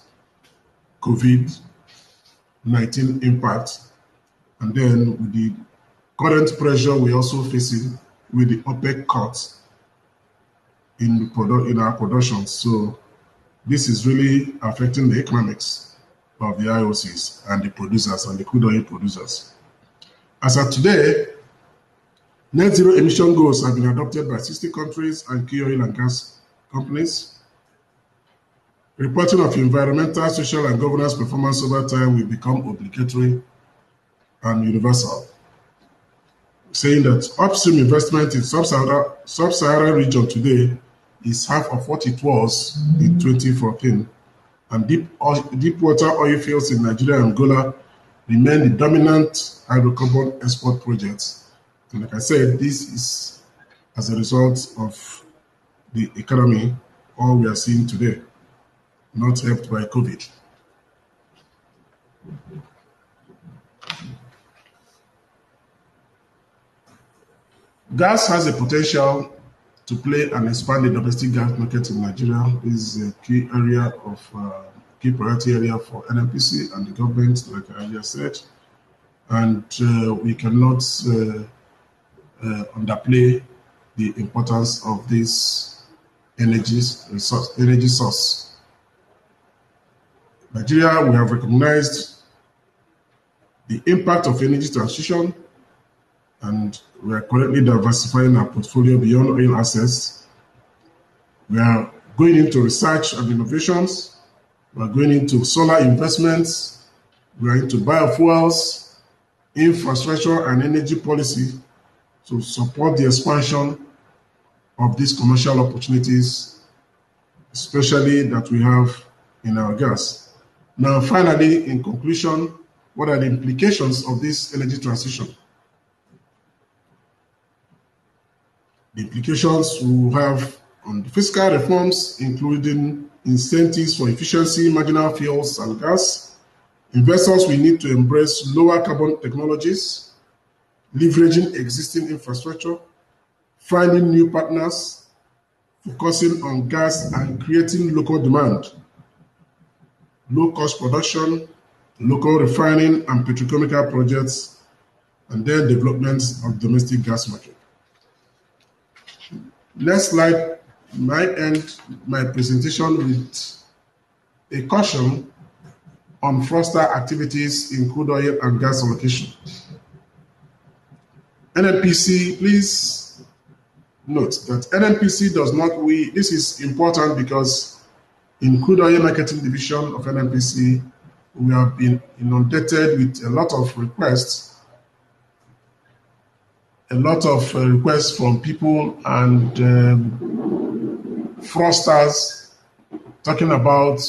[SPEAKER 5] COVID-19 impact, and then with the current pressure we're also facing with the OPEC cuts in our production. So this is really affecting the economics of the IOCs and the producers and the crude oil producers. As of today, net zero emission goals have been adopted by 60 countries and key oil and gas companies. Reporting of environmental, social, and governance performance over time will become obligatory and universal, saying that upstream investment in sub-Saharan region today is half of what it was in 2014, and deep water oil fields in Nigeria and Angola remain the dominant hydrocarbon export projects. And like I said, this is as a result of the economy, all we are seeing today, not helped by COVID. Gas has a potential to play and expand the domestic gas market in Nigeria. This is a key priority area for NNPC and the government, like I earlier said. And we cannot underplay the importance of this energy source. Nigeria, we have recognized the impact of energy transition, and we are currently diversifying our portfolio beyond oil assets. We are going into research and innovations. We are going into solar investments. We are into biofuels, infrastructure, and energy policy to support the expansion of these commercial opportunities, especially that we have in our gas. Now, finally, in conclusion, what are the implications of this energy transition? The implications we will have on the fiscal reforms, including incentives for efficiency, marginal fuels, and gas. Investors will need to embrace lower carbon technologies, leveraging existing infrastructure, finding new partners, focusing on gas and creating local demand, low-cost production, local refining and petrochemical projects, and then development of domestic gas market. Next slide might end my presentation with a caution on fraudster activities in crude oil and gas allocation. NNPC, please note that NNPC does not, this is important because in crude oil marketing division of NNPC, we have been inundated with a lot of requests from people and fraudsters asking about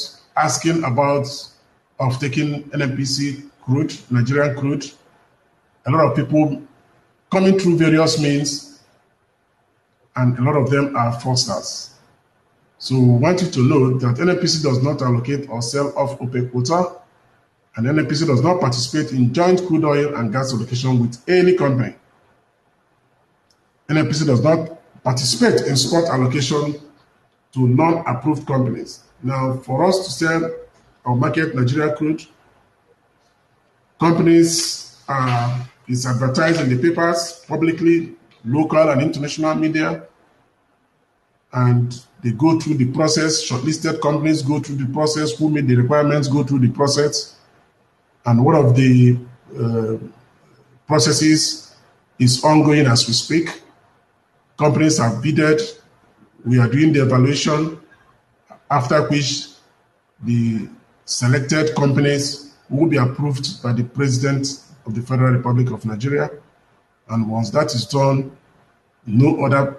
[SPEAKER 5] taking NNPC crude, Nigerian crude. A lot of people coming through various means, and a lot of them are fraudsters. So we want you to know that NNPC does not allocate or sell off OPEC quota, and NNPC does not participate in joint crude oil and gas allocation with any company. NNPC does not participate in spot allocation to non-approved companies. Now, for us to sell or market Nigeria crude, companies is advertised in the papers publicly, local and international media, and they go through the process. Shortlisted companies go through the process. Who meet the requirements go through the process, and one of the processes is ongoing as we speak. Companies have bidded. We are doing the evaluation, after which the selected companies will be approved by the President of the Federal Republic of Nigeria. And once that is done, no other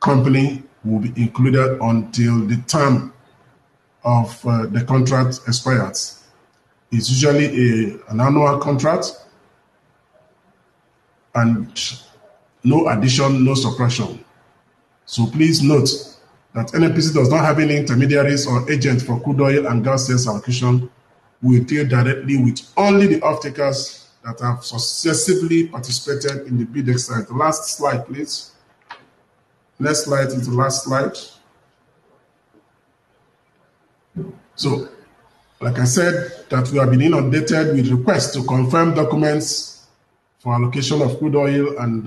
[SPEAKER 5] company will be included until the term of the contract expires. It's usually an annual contract, and no addition, no suppression. So please note that NNPC does not have any intermediaries or agents for crude oil and gas sales allocation. We deal directly with only the off-takers that have successively participated in the bid exercise. The last slide, please. Next slide is the last slide. So, like I said, that we have been inundated with requests to confirm documents for allocation of crude oil and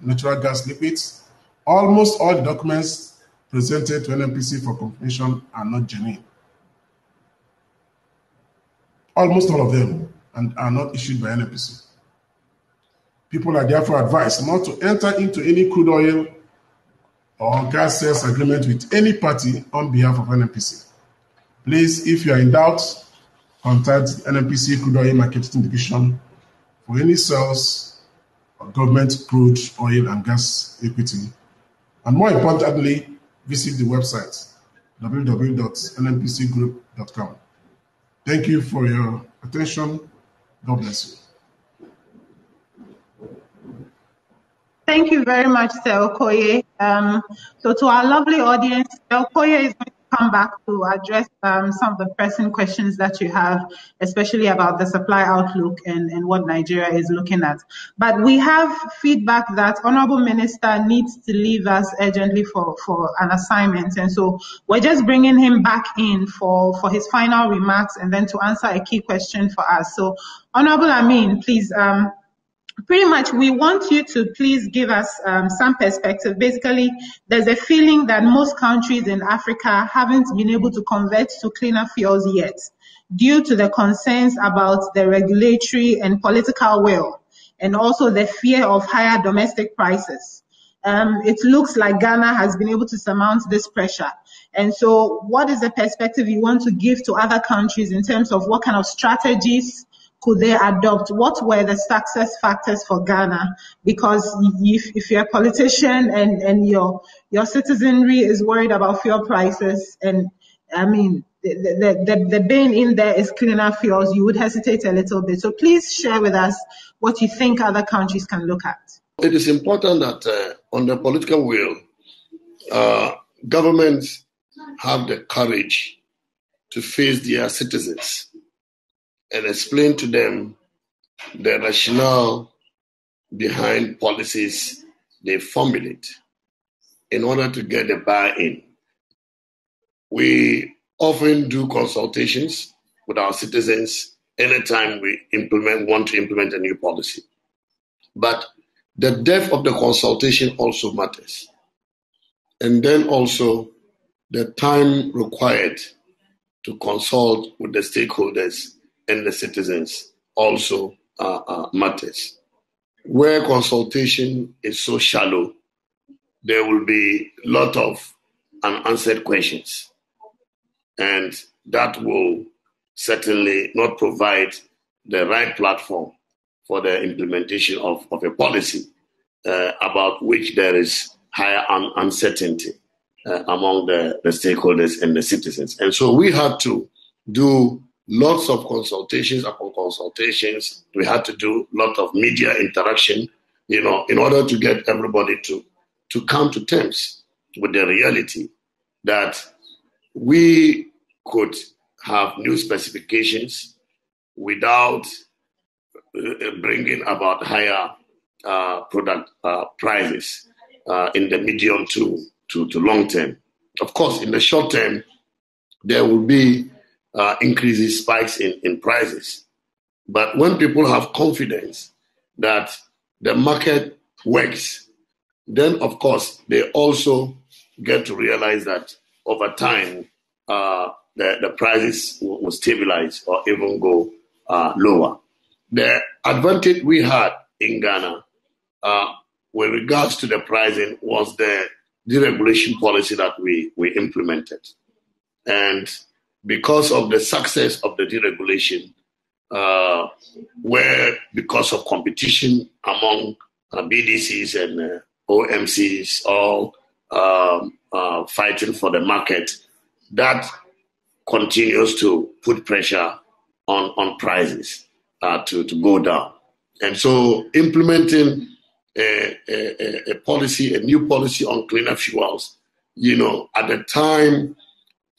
[SPEAKER 5] natural gas liquids. Almost all the documents presented to NNPC for confirmation are not genuine. Almost all of them and are not issued by NNPC. People are therefore advised not to enter into any crude oil or gas sales agreement with any party on behalf of NNPC. Please, if you are in doubt, contact NNPC Crude Oil Marketing Division for any sales of government crude oil and gas equity. And more importantly, visit the website, www.nnpcgroup.com. Thank you for your attention. God bless you.
[SPEAKER 2] Thank you very much, Sir Okoye. So to our lovely audience, Sir Okoye is going to come back to address some of the pressing questions that you have, especially about the supply outlook and what Nigeria is looking at. But we have feedback that Honorable Minister needs to leave us urgently for an assignment. And so we're just bringing him back in for his final remarks and then to answer a key question for us. So Honorable Amin, please, pretty much, we want you to please give us some perspective. Basically, there's a feeling that most countries in Africa haven't been able to convert to cleaner fuels yet due to the concerns about the regulatory and political will, and also the fear of higher domestic prices. It looks like Ghana has been able to surmount this pressure. And so what is the perspective you want to give to other countries in terms of what kind of strategies could they adopt? What were the success factors for Ghana? Because if you're a politician and your citizenry is worried about fuel prices, and I mean, the bane in there is cleaner fuels, you would hesitate a little bit. So please share with us what you think other countries can look at.
[SPEAKER 4] It is important that on the political will, governments have the courage to face their citizens and explain to them the rationale behind policies they formulate in order to get the buy-in. We often do consultations with our citizens anytime we want to implement a new policy. But the depth of the consultation also matters. And then also the time required to consult with the stakeholders and the citizens also matters. where consultation is so shallow, there will be a lot of unanswered questions. And that will certainly not provide the right platform for the implementation of a policy about which there is higher uncertainty among the stakeholders and the citizens. And so we had to do lots of consultations upon consultations. We had to do a lot of media interaction, in order to get everybody to come to terms with the reality that we could have new specifications without bringing about higher product prices in the medium to long term. Of course, in the short term, there will be increases, spikes in prices. But when people have confidence that the market works, then of course they also get to realize that over time the prices will stabilize or even go lower. The advantage we had in Ghana with regards to the pricing was the deregulation policy that we implemented. And because of the success of the deregulation, where because of competition among BDCs and OMCs all fighting for the market, that continues to put pressure on prices to go down. And so implementing a policy, a new policy on cleaner fuels, at the time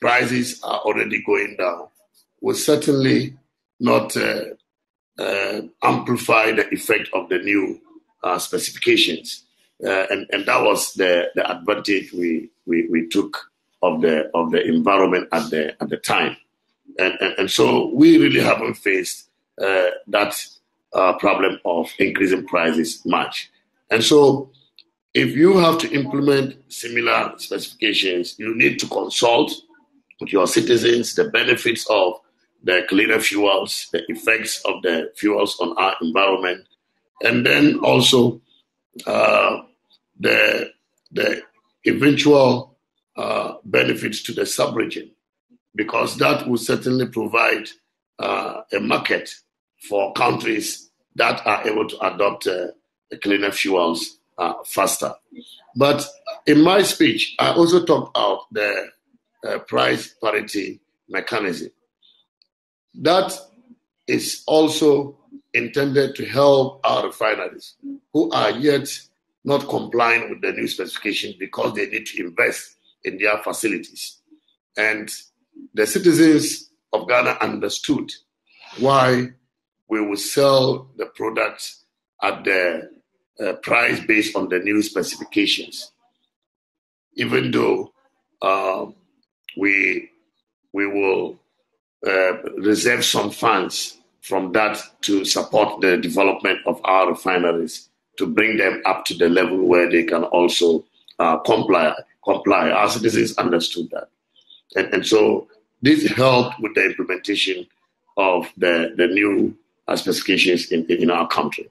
[SPEAKER 4] prices are already going down, will certainly not amplify the effect of the new specifications. And that was the advantage we took of the environment at the time. And so we really haven't faced that problem of increasing prices much. And so if you have to implement similar specifications, you need to consult with your citizens the benefits of the cleaner fuels, the effects of the fuels on our environment, and then also the eventual benefits to the sub-region, because that will certainly provide a market for countries that are able to adopt the cleaner fuels faster. But in my speech, I also talked about the price parity mechanism. That is also intended to help our refineries who are yet not complying with the new specifications because they need to invest in their facilities. And the citizens of Ghana understood why we will sell the products at the price based on the new specifications, even though we will reserve some funds from that to support the development of our refineries, to bring them up to the level where they can also comply. Our citizens understood that. And so this helped with the implementation of the new specifications in our country.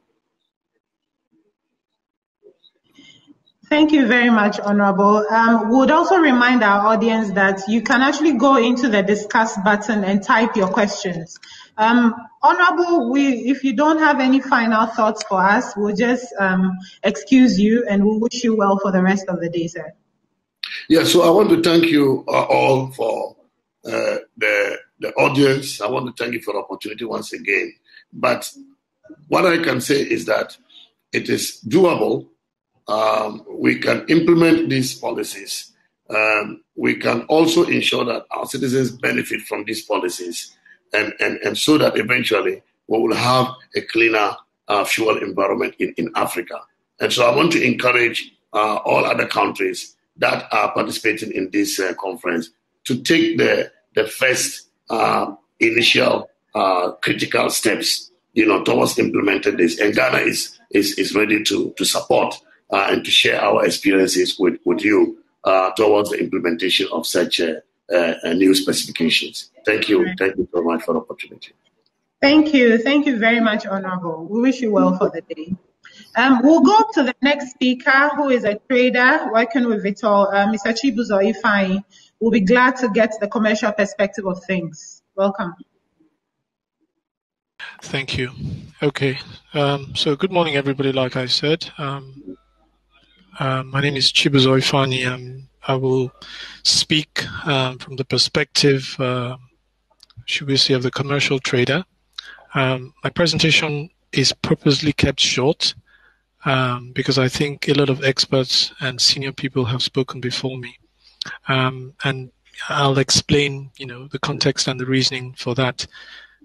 [SPEAKER 2] Thank you very much, Honorable. We would also remind our audience that you can actually go into the discuss button and type your questions. Honorable, if you don't have any final thoughts for us, we'll just excuse you and we'll wish you well for the rest of the day, sir.
[SPEAKER 4] Yeah, so I want to thank you all for the audience. I want to thank you for the opportunity once again. But what I can say is that it is doable. We can implement these policies. We can also ensure that our citizens benefit from these policies, and so that eventually we will have a cleaner fuel environment in Africa. And so I want to encourage all other countries that are participating in this conference to take the first initial critical steps, towards implementing this. And Ghana is ready to support and to share our experiences with you towards the implementation of such new specifications. Thank you. Thank you so much for the opportunity.
[SPEAKER 2] Thank you. Thank you very much, Honorable. We wish you well for the day. We'll go to the next speaker, who is a trader working with Vitol, Mr. Chibuzo Ifeanyi. We'll be glad to get the commercial perspective of things. Welcome.
[SPEAKER 6] Thank you. Okay. So good morning, everybody. Like I said, my name is Chibuzo Ifeanyi. I will speak from the perspective, should we say, of the commercial trader. My presentation is purposely kept short because I think a lot of experts and senior people have spoken before me. And I'll explain, the context and the reasoning for that.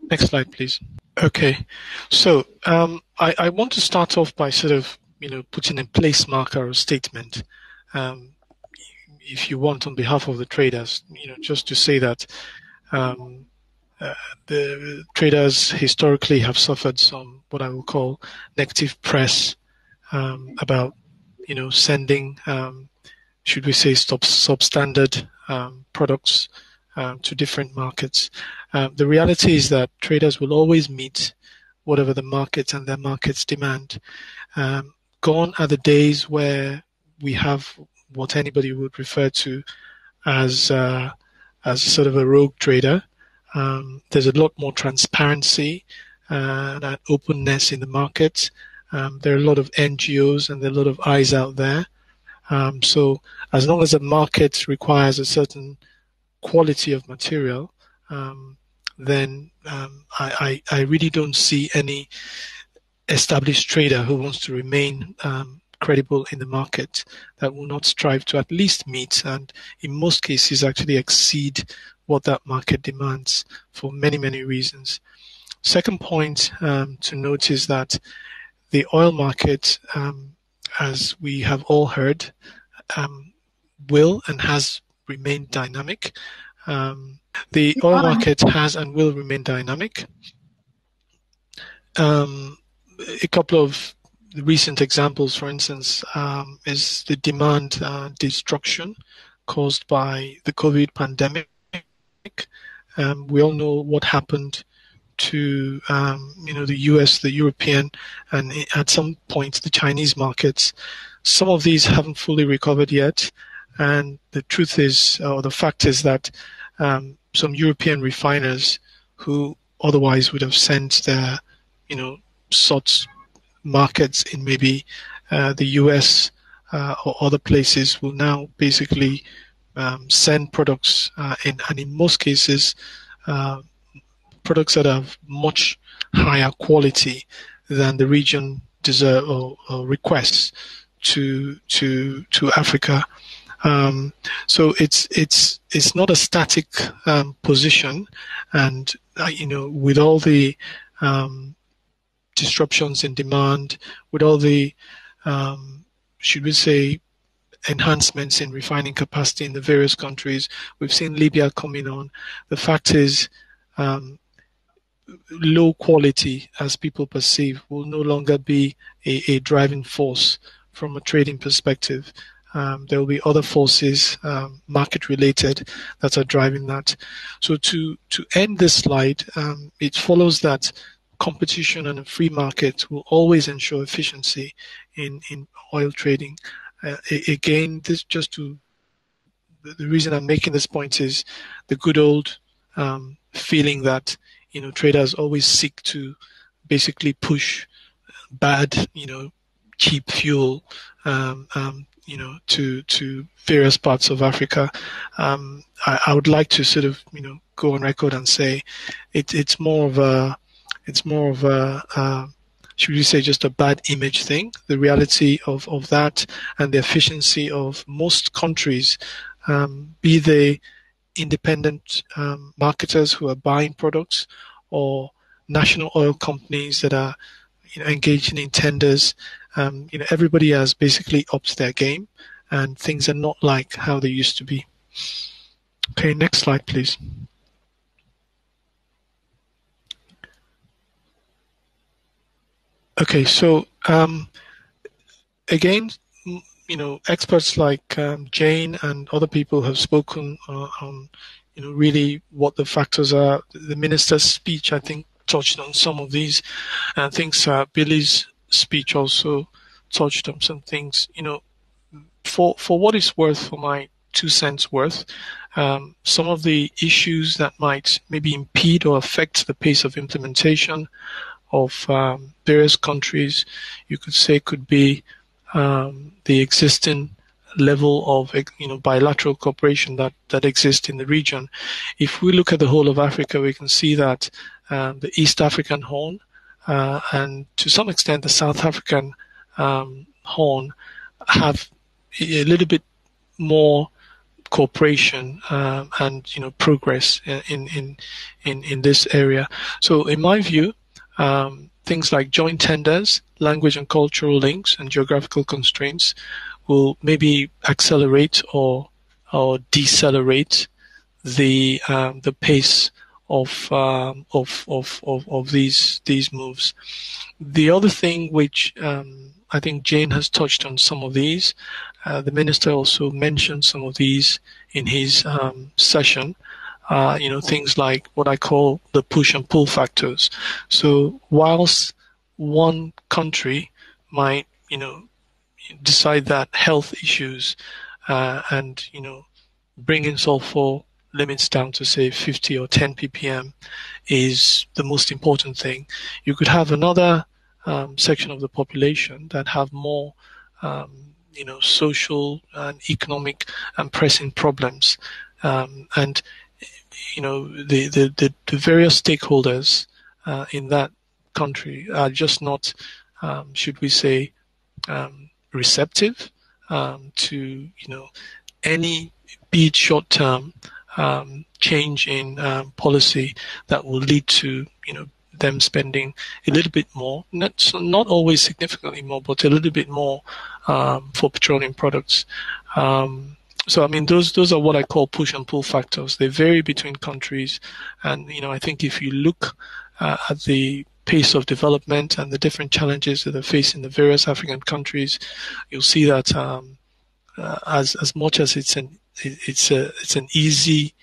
[SPEAKER 6] Next slide, please. Okay, so I want to start off by sort of, putting a place marker or statement, if you want, on behalf of the traders, just to say that the traders historically have suffered some, what I will call, negative press about, sending, should we say, substandard products to different markets. The reality is that traders will always meet whatever the markets and their markets demand. Gone are the days where we have what anybody would refer to as sort of a rogue trader. There's a lot more transparency and openness in the market. There are a lot of NGOs and there are a lot of eyes out there. So as long as the market requires a certain quality of material, then I really don't see any established trader who wants to remain credible in the market that will not strive to at least meet, and in most cases actually exceed, what that market demands for many, many reasons. Second point to note is that the oil market, as we have all heard, will and has remained dynamic. The oil market has and will remain dynamic. A couple of recent examples, for instance, is the demand destruction caused by the COVID pandemic. We all know what happened to the US, the European, and at some point the Chinese markets. Some of these haven't fully recovered yet, and the truth is, or the fact is that some European refiners who otherwise would have sent their, sought markets in maybe the US or other places will now basically send products and in most cases products that have much higher quality than the region deserve or requests to Africa. So it's not a static position, and with all the disruptions in demand, with all the should we say enhancements in refining capacity in the various countries, we've seen Libya coming on. The fact is, low quality, as people perceive, will no longer be a driving force from a trading perspective. There will be other forces, market-related, that are driving that. So to end this slide, it follows that competition and a free market will always ensure efficiency in oil trading. Again, this the reason I'm making this point is the good old feeling that traders always seek to basically push bad, cheap fuel, to various parts of Africa. I would like to sort of, go on record and say it's more of a should we say just a bad image thing. The reality of that and the efficiency of most countries, be they independent marketers who are buying products or national oil companies that are engaging in tenders. Everybody has basically upped their game, and things are not like how they used to be. Okay, next slide, please. Okay, so again, experts like Jane and other people have spoken on, really what the factors are. The minister's speech, I think, touched on some of these things. Billy's speech also touched on some things. For what it's worth, for my 2 cents worth, some of the issues that might maybe impede or affect the pace of implementation of various countries, you could say, could be the existing level of bilateral cooperation that exists in the region. If we look at the whole of Africa, we can see that the East African Horn and to some extent the South African Horn have a little bit more cooperation and progress in this area. So in my view, things like joint tenders, language and cultural links, and geographical constraints will maybe accelerate or decelerate the pace of these moves. The other thing which I think Jane has touched on some of these. The minister also mentioned some of these in his session. Things like what I call the push and pull factors. So whilst one country might, decide that health issues and, bringing sulfur limits down to say 50 or 10 ppm is the most important thing, you could have another section of the population that have more social and economic and pressing problems, and the various stakeholders in that country are just not, should we say, receptive to any be it short-term change in policy that will lead to them spending a little bit more, not always significantly more, but a little bit more for petroleum products. So I mean, those are what I call push and pull factors. They vary between countries, and I think if you look at the pace of development and the different challenges that are facing the various African countries, you'll see that as much as it's an easy,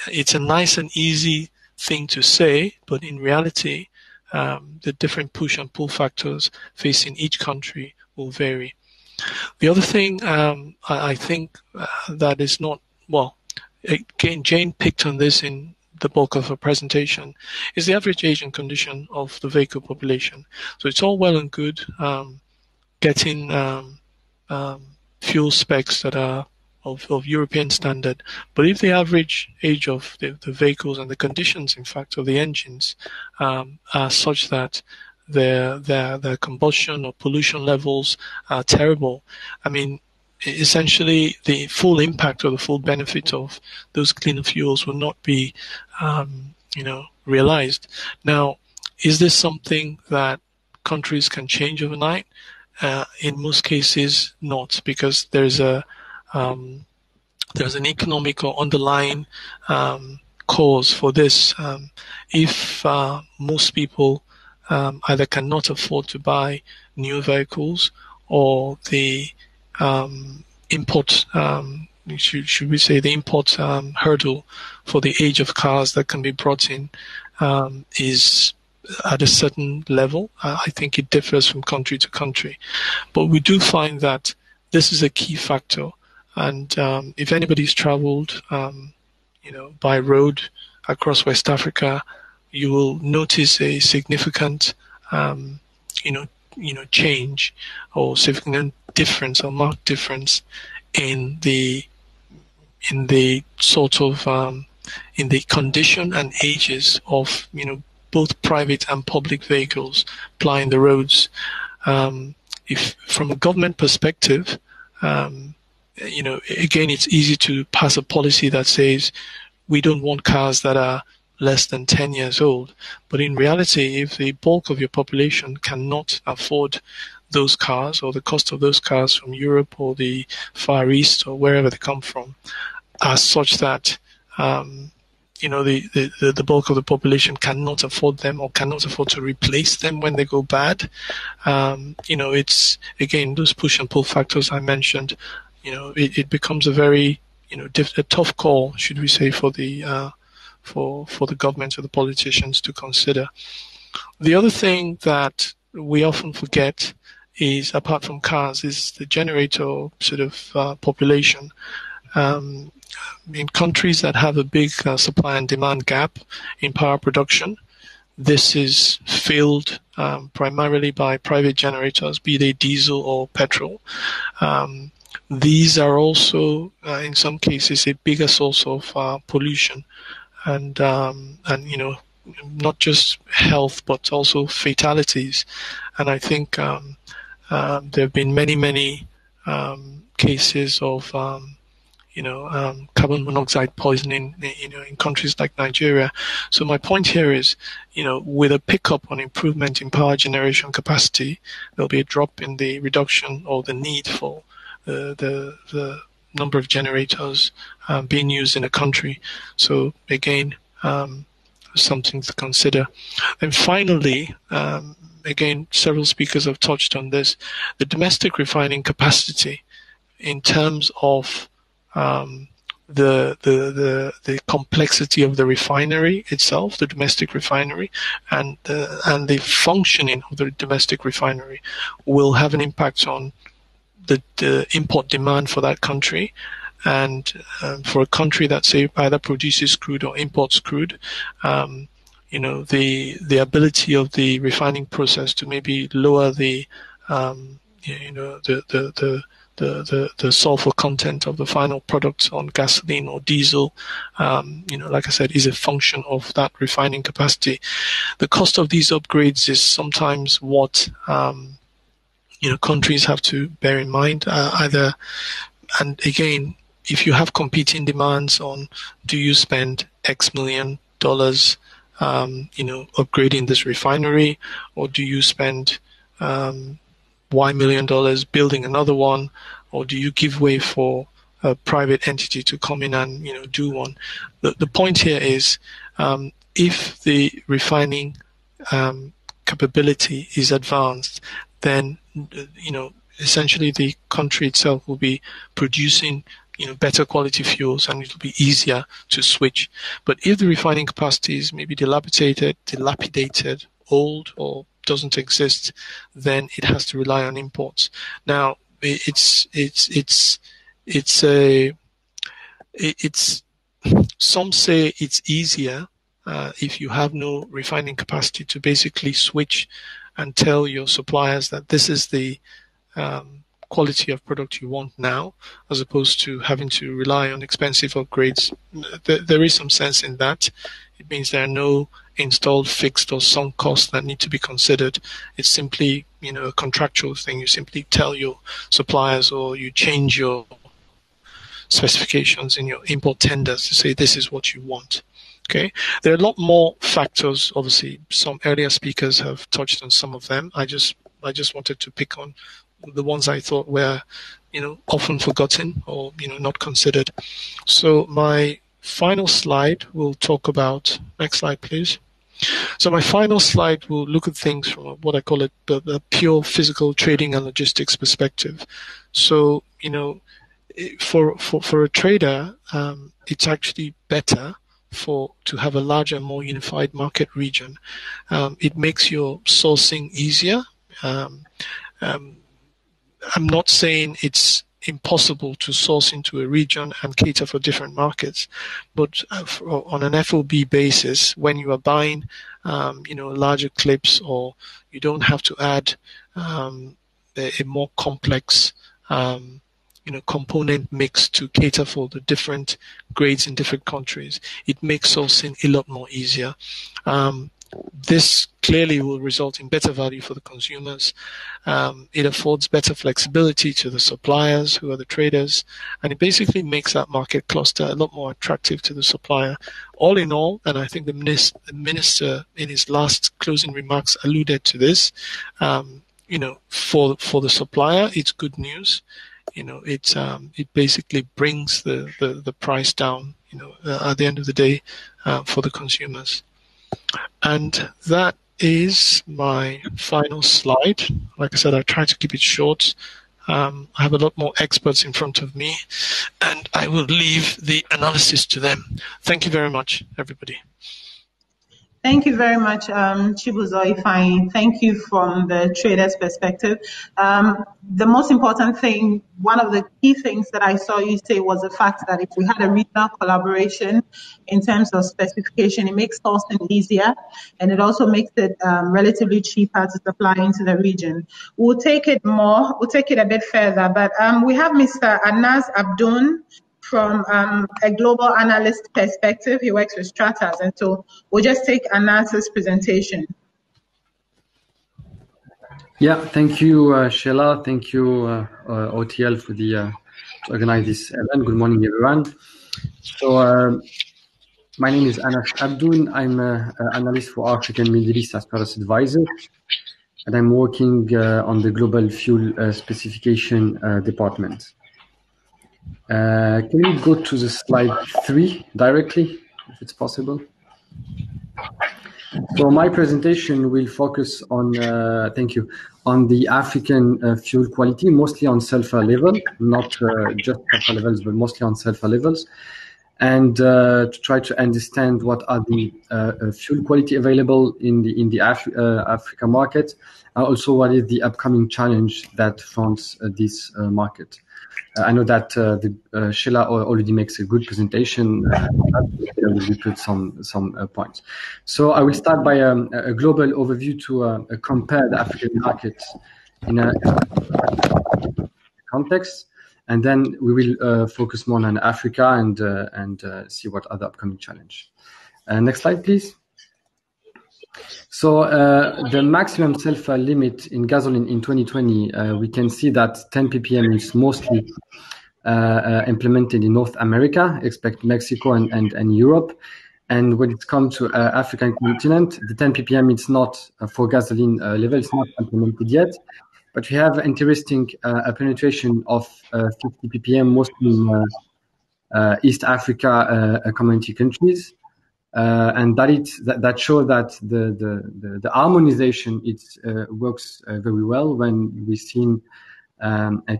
[SPEAKER 6] it's a nice and easy thing to say, but in reality, the different push and pull factors facing each country will vary. The other thing I think that is not, well, again, Jane picked on this in the bulk of her presentation, is the average age and condition of the vehicle population. So it's all well and good getting fuel specs that are of European standard, but if the average age of the vehicles and the conditions, in fact, of the engines are such that their combustion or pollution levels are terrible, I mean, essentially the full impact or the full benefit of those cleaner fuels will not be, realized. Now, is this something that countries can change overnight? In most cases, not, because there's an economic or underlying cause for this. If most people either cannot afford to buy new vehicles, or the import, should we say, the import hurdle for the age of cars that can be brought in is at a certain level. I think it differs from country to country, but we do find that this is a key factor. And if anybody's traveled, by road across West Africa, you will notice a significant, change or significant difference or marked difference in the sort of in the condition and ages of both private and public vehicles plying the roads. If from a government perspective, again, it's easy to pass a policy that says we don't want cars that are less than 10 years old. But in reality, if the bulk of your population cannot afford those cars, or the cost of those cars from Europe or the Far East or wherever they come from, are such that the bulk of the population cannot afford them or cannot afford to replace them when they go bad, it's, again, those push and pull factors I mentioned. It becomes a very a tough call, should we say, for the for the government or the politicians to consider. The other thing that we often forget is, apart from cars, is the generator sort of population. In countries that have a big supply and demand gap in power production, this is filled primarily by private generators, be they diesel or petrol. These are also, in some cases, a bigger source of pollution, and not just health but also fatalities. And I think there have been many cases of carbon monoxide poisoning, in countries like Nigeria. So my point here is, with a pickup on improvement in power generation capacity, there'll be a drop in the reduction or the need for the number of generators being used in a country. So again, something to consider. And finally, again, several speakers have touched on this, the domestic refining capacity in terms of the complexity of the refinery itself, the domestic refinery, and the functioning of the domestic refinery will have an impact on the import demand for that country. And for a country that, say, either produces crude or imports crude, the ability of the refining process to maybe lower the sulfur content of the final product on gasoline or diesel, like I said, is a function of that refining capacity. The cost of these upgrades is sometimes what countries have to bear in mind. And again, if you have competing demands on, do you spend X million dollars, upgrading this refinery, or do you spend Y million dollars building another one, or do you give way for a private entity to come in and do one? The point here is, if the refining capability is advanced, then essentially the country itself will be producing better quality fuels, and it will be easier to switch. But if the refining capacity is maybe dilapidated, old, or doesn't exist, then it has to rely on imports. Now, some say it's easier if you have no refining capacity to basically switch and tell your suppliers that this is the quality of product you want now, as opposed to having to rely on expensive upgrades. There is some sense in that. It means there are no installed, fixed, or sunk costs that need to be considered. It's simply, a contractual thing. You simply tell your suppliers, or you change your specifications in your import tenders to say this is what you want. Okay, there are a lot more factors. Obviously, some earlier speakers have touched on some of them. I just wanted to pick on the ones I thought were, often forgotten or not considered. So my final slide will talk about. Next slide, please. So my final slide will look at things from what I call the pure physical trading and logistics perspective. So for a trader, it's actually better to have a larger, more unified market region. It makes your sourcing easier. I'm not saying it's impossible to source into a region and cater for different markets, but on an FOB basis, when you are buying, larger clips, or you don't have to add a more complex, component mix to cater for the different grades in different countries, it makes sourcing a lot more easier. This clearly will result in better value for the consumers. It affords better flexibility to the suppliers, who are the traders, and it basically makes that market cluster a lot more attractive to the supplier. All in all, and I think the minister in his last closing remarks alluded to this, for the supplier, it's good news. It basically brings the price down, at the end of the day, for the consumers. And that is my final slide. Like I said, I try to keep it short. I have a lot more experts in front of me, and I will leave the analysis to them. Thank you very much, everybody.
[SPEAKER 2] Thank you very much, Chibuzo Ifeanyi. Thank you from the trader's perspective. The most important thing, one of the key things that I saw you say was the fact that if we had a regional collaboration in terms of specification, it makes sourcing easier and it also makes it relatively cheaper to supply into the region. We'll take it a bit further, but we have Mr. Anas Abdun from a global analyst perspective. He works with Stratas, and so we'll just take Anas's presentation.
[SPEAKER 7] Yeah, thank you, Sheila. Thank you, OTL, for to organize this event. Good morning, everyone. So, my name is Anas Abdun. I'm an analyst for Africa and Middle East as Stratas advisor, and I'm working on the global fuel specification department. Can we go to the slide 3 directly, if it's possible? So my presentation will focus on, thank you, on the African fuel quality, mostly on sulfur level, not just sulfur levels, but mostly on sulfur levels, and to try to understand what are the fuel quality available in the Africa market, and also what is the upcoming challenge that fronts this market. I know that Sheila already makes a good presentation. I will repeat some points. So I will start by a global overview to compare the African market in a context, and then we will focus more on Africa and see what other upcoming challenge. Next slide, please. So the maximum sulfur limit in gasoline in 2020, we can see that 10 ppm is mostly implemented in North America, except Mexico and Europe. And when it comes to African continent, the 10 ppm it's not for gasoline level, it's not implemented yet. But we have interesting penetration of 50 ppm, mostly in East Africa community countries. And that shows that the harmonization works very well. When we've seen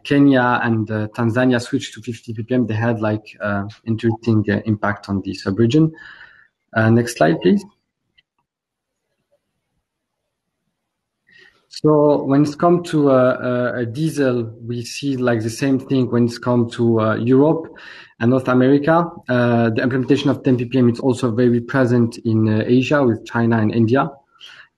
[SPEAKER 7] Kenya and Tanzania switch to 50 ppm, they had like interesting impact on the sub-region. Next slide, please. So when it comes to a diesel, we see like the same thing when it comes to Europe and North America. The implementation of 10 ppm is also very present in Asia with China and India.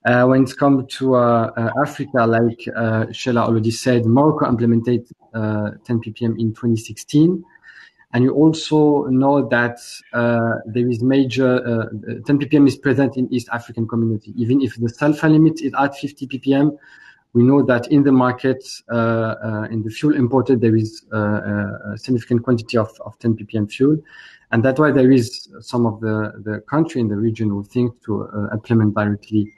[SPEAKER 7] When it comes to Africa, like Sheila already said, Morocco implemented 10 ppm in 2016. And you also know that there is major 10 ppm is present in East African community. Even if the sulfur limit is at 50 ppm, we know that in the market, in the fuel imported, there is a significant quantity of 10 ppm fuel. And that's why there is some of the country in the region who think to implement directly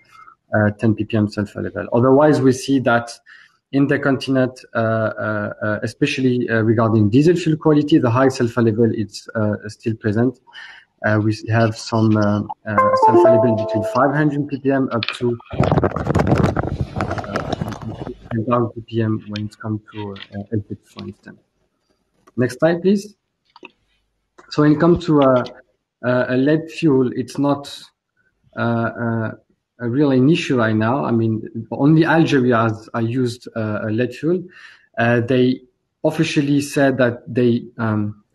[SPEAKER 7] 10 ppm sulfur level. Otherwise, we see that in the continent, especially regarding diesel fuel quality, the high sulfur level is still present. We have some sulfur level between 500 ppm up to 10,000 ppm when it comes to LPG, for instance. Next slide, please. So when it comes to a lead fuel, it's not really an issue right now. I mean, only Algeria has used a lead fuel. They officially said that they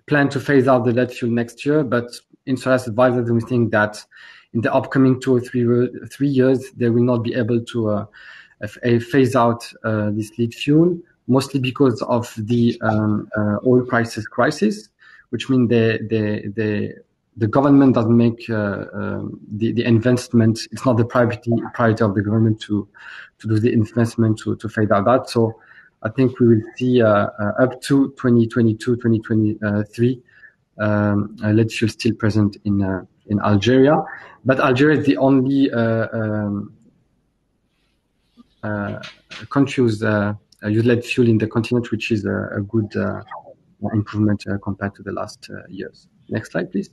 [SPEAKER 7] plan to phase out the lead fuel next year, but in Stratas advisors, we think that in the upcoming 2 or 3 years, they will not be able to phase out this lead fuel, mostly because of the oil prices crisis, which means the government doesn't make the investment. It's not the priority of the government to do the investment to phase out that. So I think we will see up to 2022, 2023, lead fuel still present in Algeria. But Algeria is the only country use lead fuel in the continent, which is a good improvement compared to the last years. Next slide, please.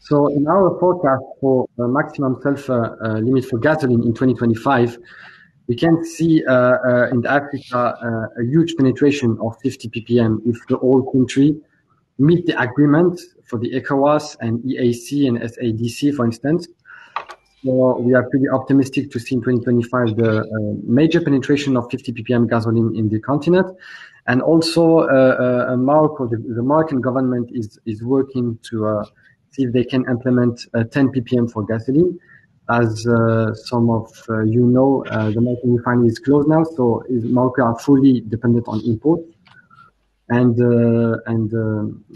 [SPEAKER 7] So in our forecast for maximum sulfur limit for gasoline in 2025, we can see in Africa a huge penetration of 50 ppm if the whole country meet the agreement for the ECOWAS and EAC and SADC, for instance. So we are pretty optimistic to see in 2025 the major penetration of 50 ppm gasoline in the continent. And also Morocco, the Moroccan government is working to see if they can implement 10 ppm for gasoline. As some of you know, the Moroccan refinery is closed now, so Morocco are fully dependent on imports. And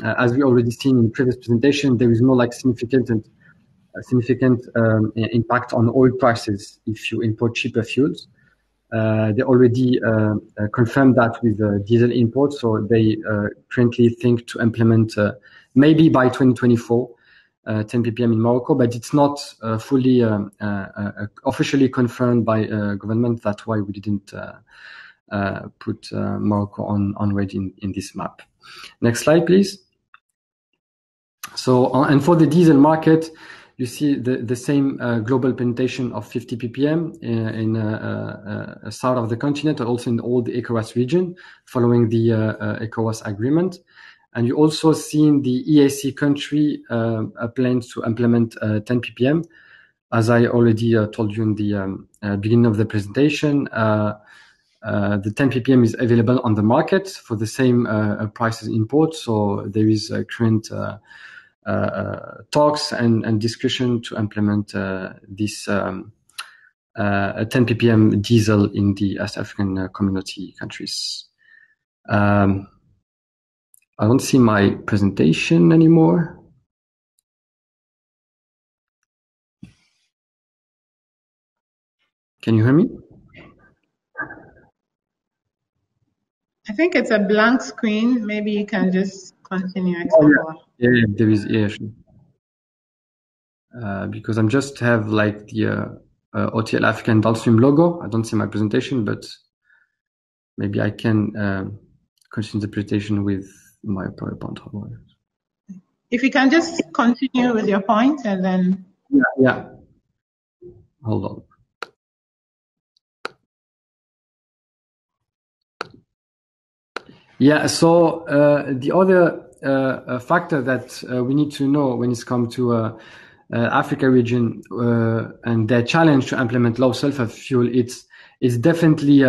[SPEAKER 7] as we already seen in previous presentation, there is no like significant impact on oil prices if you import cheaper fuels. They already confirmed that with diesel imports, so they currently think to implement maybe by 2024 10 ppm in Morocco, but it's not fully officially confirmed by government. That's why we didn't put Morocco on red in this map. Next slide, please. So, and for the diesel market, you see the same global penetration of 50 ppm in south of the continent, and also in all the ECOWAS region, following the ECOWAS agreement. And you also see in the EAC country plans to implement 10 ppm. As I already told you in the beginning of the presentation, the 10 ppm is available on the market for the same price as import. So there is a current talks and discussion to implement this 10 ppm diesel in the East African community countries. I don't see my presentation anymore. Can you hear me?
[SPEAKER 2] I think it's a blank screen. Maybe you can just continue.
[SPEAKER 7] Yeah, there is, yeah, sure. Because I'm just have like the OTL African downstream logo. I don't see my presentation, but maybe I can continue the presentation with my PowerPoint.
[SPEAKER 2] If you can just continue with your point and then.
[SPEAKER 7] Yeah. Hold on. Yeah, so the other factor that we need to know when it's come to Africa region and their challenge to implement low sulfur fuel, it's definitely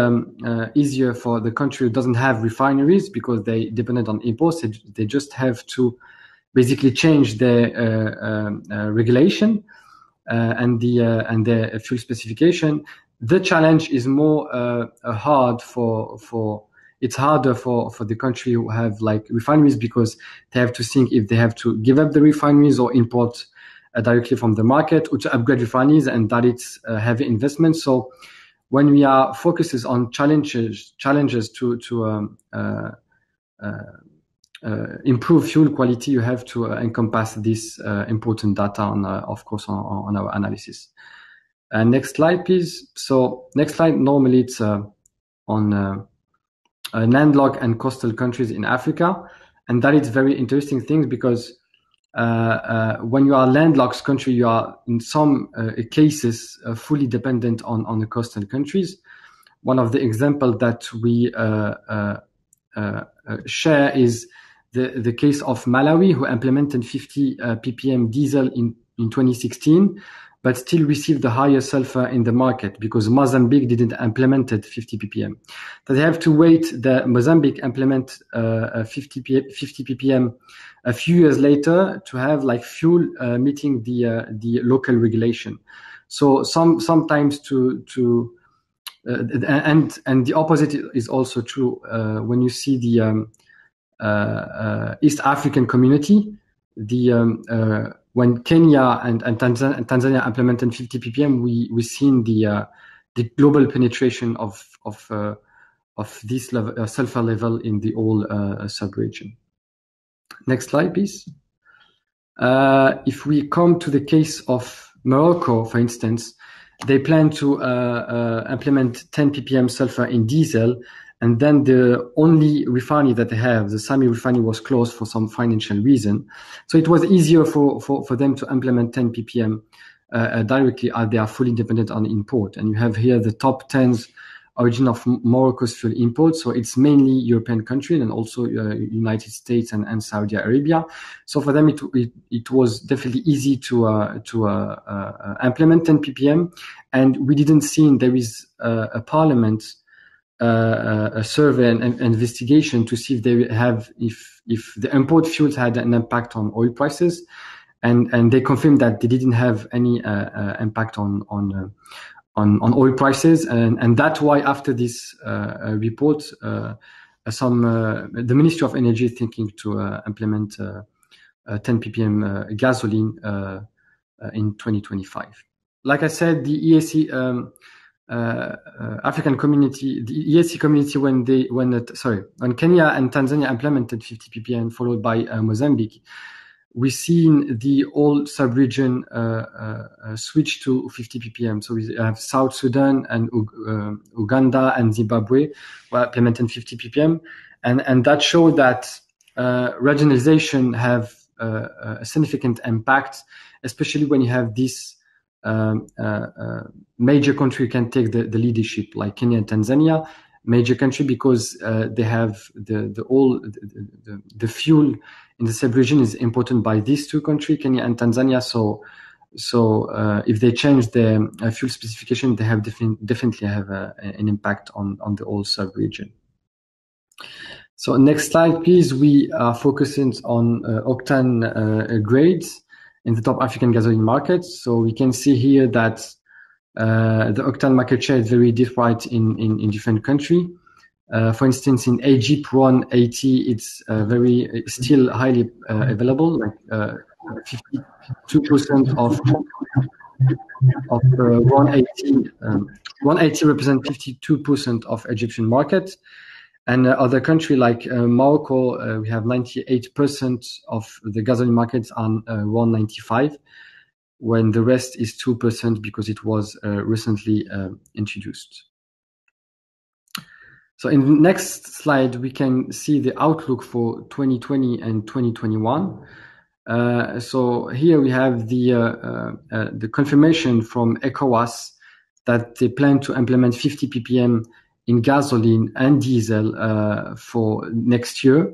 [SPEAKER 7] easier for the country who doesn't have refineries because they dependent on imports. They just have to basically change their regulation and their fuel specification. The challenge is more it's harder for the country who have like refineries because they have to think if they have to give up the refineries or import directly from the market or to upgrade refineries, and that it's a heavy investment. So when we are focuses on challenges to improve fuel quality, you have to encompass this important data on our analysis. Next slide, please. So next slide, normally it's on landlocked and coastal countries in Africa. And that is very interesting thing because when you are a landlocked country, you are in some cases fully dependent on the coastal countries. One of the examples that we share is the case of Malawi, who implemented 50 ppm diesel in 2016, but still received the higher sulfur in the market because Mozambique didn't implement 50 ppm. So they have to wait the Mozambique implement 50 ppm a few years later to have like fuel meeting the local regulation. So sometimes and the opposite is also true when you see the East African community. When Kenya and Tanzania implemented 50 ppm, we seen the global penetration of this level, sulfur level in the whole sub-region. Next slide, please. If we come to the case of Morocco, for instance, they plan to implement 10 ppm sulfur in diesel, and then the only refinery that they have, the Sami refinery, was closed for some financial reason. So it was easier for them to implement 10 ppm directly as they are fully dependent on import. And you have here the top 10s origin of Morocco's fuel imports. So it's mainly European countries and also United States and Saudi Arabia. So for them, it was definitely easy to implement 10 ppm, and we didn't see there is a parliament a survey and investigation to see if the import fuels had an impact on oil prices, and they confirmed that they didn't have any impact on oil prices, and that's why after this report, the Ministry of Energy is thinking to implement 10 ppm gasoline in 2025. Like I said, the EAC African community, the EAC community, when Kenya and Tanzania implemented 50 ppm, followed by Mozambique, we've seen the whole sub-region switch to 50 ppm. So we have South Sudan and Uganda and Zimbabwe were implementing 50 ppm, and that showed that regionalization have a significant impact, especially when you have this major country can take the leadership, like Kenya and Tanzania. Major country because they have the fuel in the sub-region is imported by these two countries, Kenya and Tanzania. So if they change their fuel specification, they have definitely have an impact on the whole sub-region. So next slide, please. We are focusing on octane grades in the top African gasoline markets. So we can see here that the octane market share is very different in different countries. For instance, in Egypt, 180, it's still highly available, like 52% of 180. 180 represent 52% of Egyptian market. And other country like Morocco, we have 98% of the gasoline markets on 195, when the rest is 2% because it was recently introduced. So in the next slide, we can see the outlook for 2020 and 2021. So here we have the confirmation from ECOWAS that they plan to implement 50 ppm in gasoline and diesel for next year.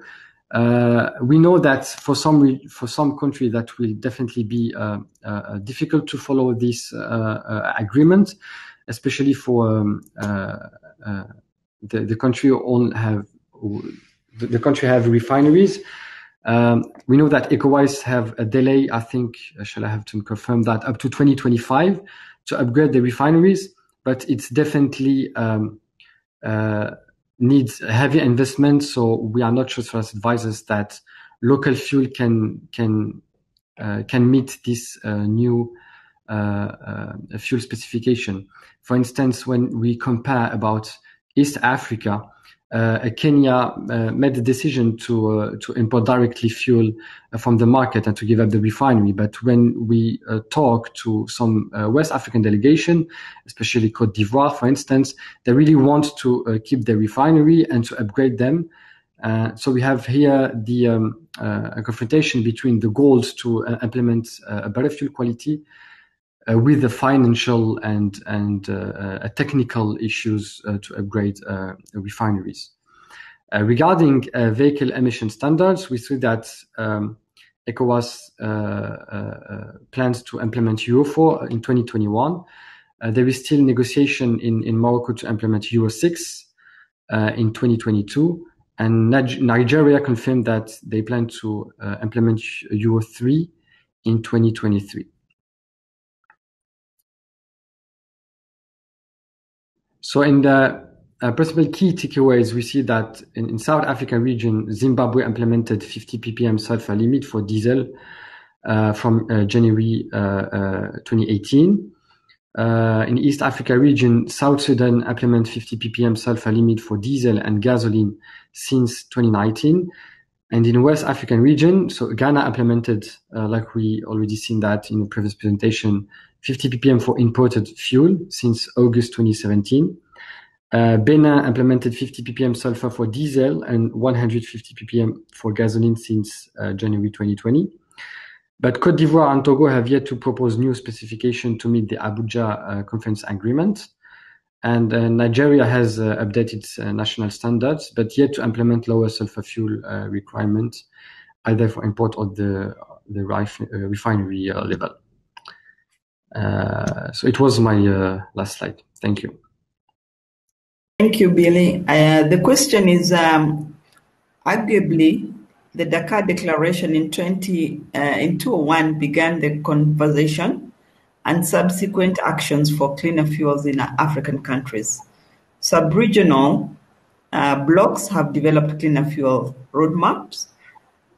[SPEAKER 7] We know that for some countries that will definitely be difficult to follow this agreement, especially for the country have refineries. We know that ECOWAS have a delay. I think I have to confirm that up to 2025 to upgrade the refineries, but it's definitely needs heavy investment. So we are not sure as advisors that local fuel can meet this new fuel specification. For instance, when we compare about East Africa, Kenya made the decision to import directly fuel from the market and to give up the refinery. But when we talk to some West African delegation, especially Côte d'Ivoire, for instance, they really want to keep the refinery and to upgrade them. So we have here the a confrontation between the goals to implement a better fuel quality with the financial and technical issues to upgrade refineries. Regarding vehicle emission standards, we see that ECOWAS plans to implement Euro 4 in 2021. There is still negotiation in Morocco to implement Euro 6 in 2022. And Nigeria confirmed that they plan to implement Euro 3 in 2023. So in the principal key takeaways, we see that in South African region, Zimbabwe implemented 50 ppm sulfur limit for diesel from January 2018. In East Africa region, South Sudan implemented 50 ppm sulfur limit for diesel and gasoline since 2019. And in West African region, so Ghana implemented, like we already seen that in the previous presentation, 50 ppm for imported fuel since August 2017. Benin implemented 50 ppm sulfur for diesel and 150 ppm for gasoline since January 2020. But Côte d'Ivoire and Togo have yet to propose new specification to meet the Abuja Conference Agreement. And Nigeria has updated national standards, but yet to implement lower sulfur fuel requirements, either for import or the refinery level. So it was my last slide. Thank you.
[SPEAKER 3] Thank you, Billy. The question is, arguably, the Dakar Declaration in 2001 began the conversation and subsequent actions for cleaner fuels in African countries. Sub-regional blocs have developed cleaner fuel roadmaps,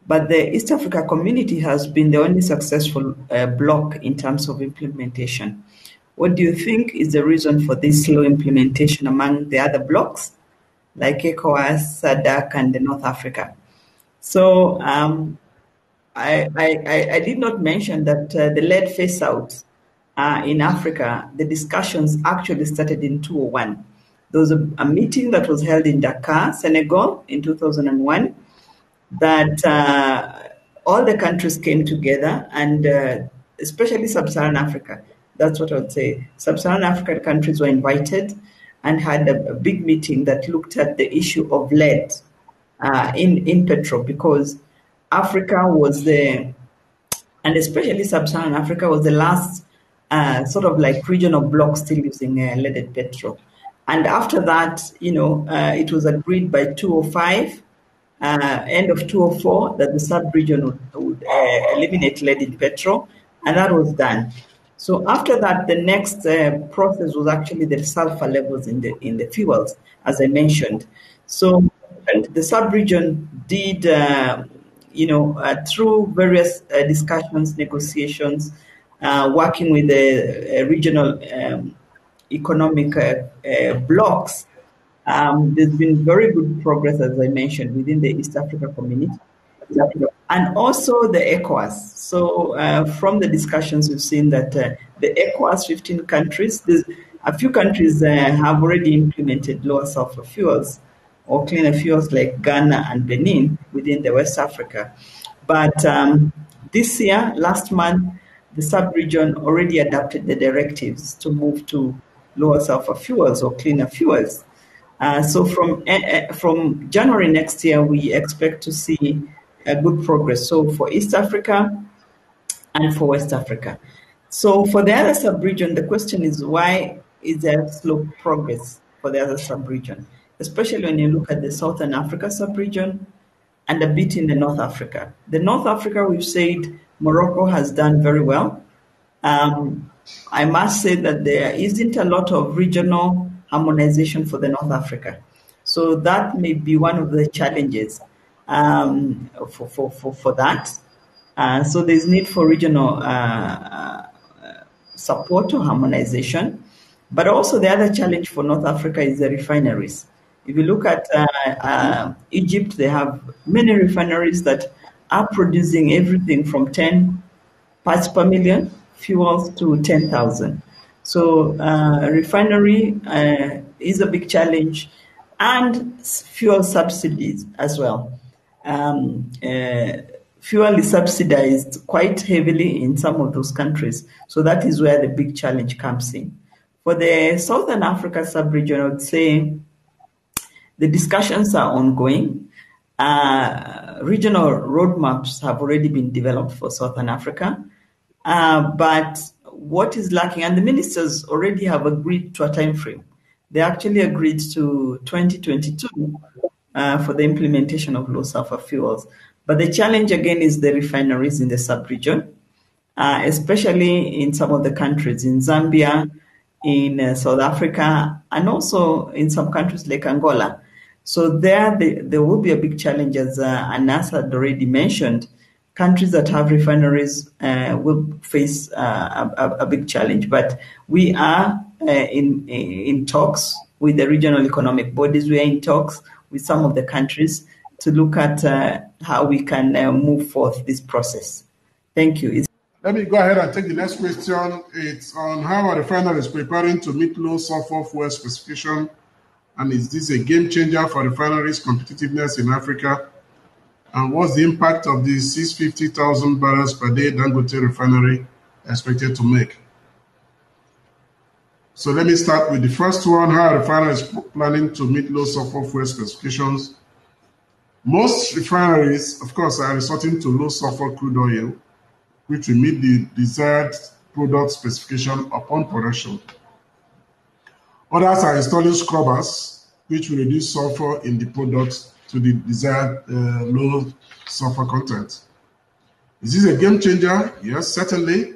[SPEAKER 3] but the East Africa community has been the only successful bloc in terms of implementation. What do you think is the reason for this slow implementation among the other blocs, like ECOWAS, SADC, and North Africa? So I did not mention that the lead phase out in Africa, the discussions actually started in 2001. There was a meeting that was held in Dakar, Senegal in 2001, that all the countries came together, and especially Sub-Saharan Africa. That's what I would say. Sub-Saharan African countries were invited and had a big meeting that looked at the issue of lead in petrol, because Africa was and especially Sub-Saharan Africa was the last sort of like regional bloc still using leaded petrol. And after that, it was agreed by 2005, end of 2004, that the sub-region would eliminate lead in petrol, and that was done. So after that, the next process was actually the sulfur levels in the fuels, as I mentioned. So the sub-region did, through various discussions, negotiations, working with the regional economic blocs, there's been very good progress, as I mentioned, within the East Africa community, and also the ECOWAS. So from the discussions, we've seen that the ECOWAS 15 countries, a few countries have already implemented lower sulfur fuels or cleaner fuels, like Ghana and Benin within the West Africa. But this year, last month, the sub-region already adopted the directives to move to lower sulfur fuels or cleaner fuels. So from January next year, we expect to see a good progress. So for East Africa and for West Africa. So for the other sub-region, the question is, why is there slow progress for the other sub-region? Especially when you look at the Southern Africa sub-region and a bit in the North Africa. The North Africa, we've said Morocco has done very well. I must say that there isn't a lot of regional harmonization for the North Africa. So that may be one of the challenges for that. So there's need for regional support or harmonization. But also the other challenge for North Africa is the refineries. If you look at Egypt, they have many refineries that are producing everything from 10 parts per million fuels to 10,000. So refinery is a big challenge, and fuel subsidies as well. Fuel is subsidized quite heavily in some of those countries. So that is where the big challenge comes in. For the Southern Africa sub-region, I would say the discussions are ongoing. Regional roadmaps have already been developed for Southern Africa. But what is lacking, and the ministers already have agreed to a time frame. They actually agreed to 2022 for the implementation of low sulfur fuels. But the challenge again is the refineries in the sub-region, especially in some of the countries, in Zambia, in South Africa, and also in some countries like Angola. So there will be a big challenge, as Anas had already mentioned. Countries that have refineries will face a big challenge. But we are in talks with the regional economic bodies. We are in talks with some of the countries to look at how we can move forth this process. Thank you.
[SPEAKER 5] Let me go ahead and take the next question. It's on how a refinery is preparing to meet low sulfur fuel specification, and is this a game changer for refineries' competitiveness in Africa? And what's the impact of the 650,000 barrels per day Dangote refinery expected to make? So let me start with the first one, how a refinery is planning to meet low sulfur fuel specifications. Most refineries, of course, are resorting to low sulfur crude oil, which will meet the desired product specification upon production. Others are installing scrubbers, which will reduce sulfur in the product to the desired low sulfur content. Is this a game changer? Yes, certainly.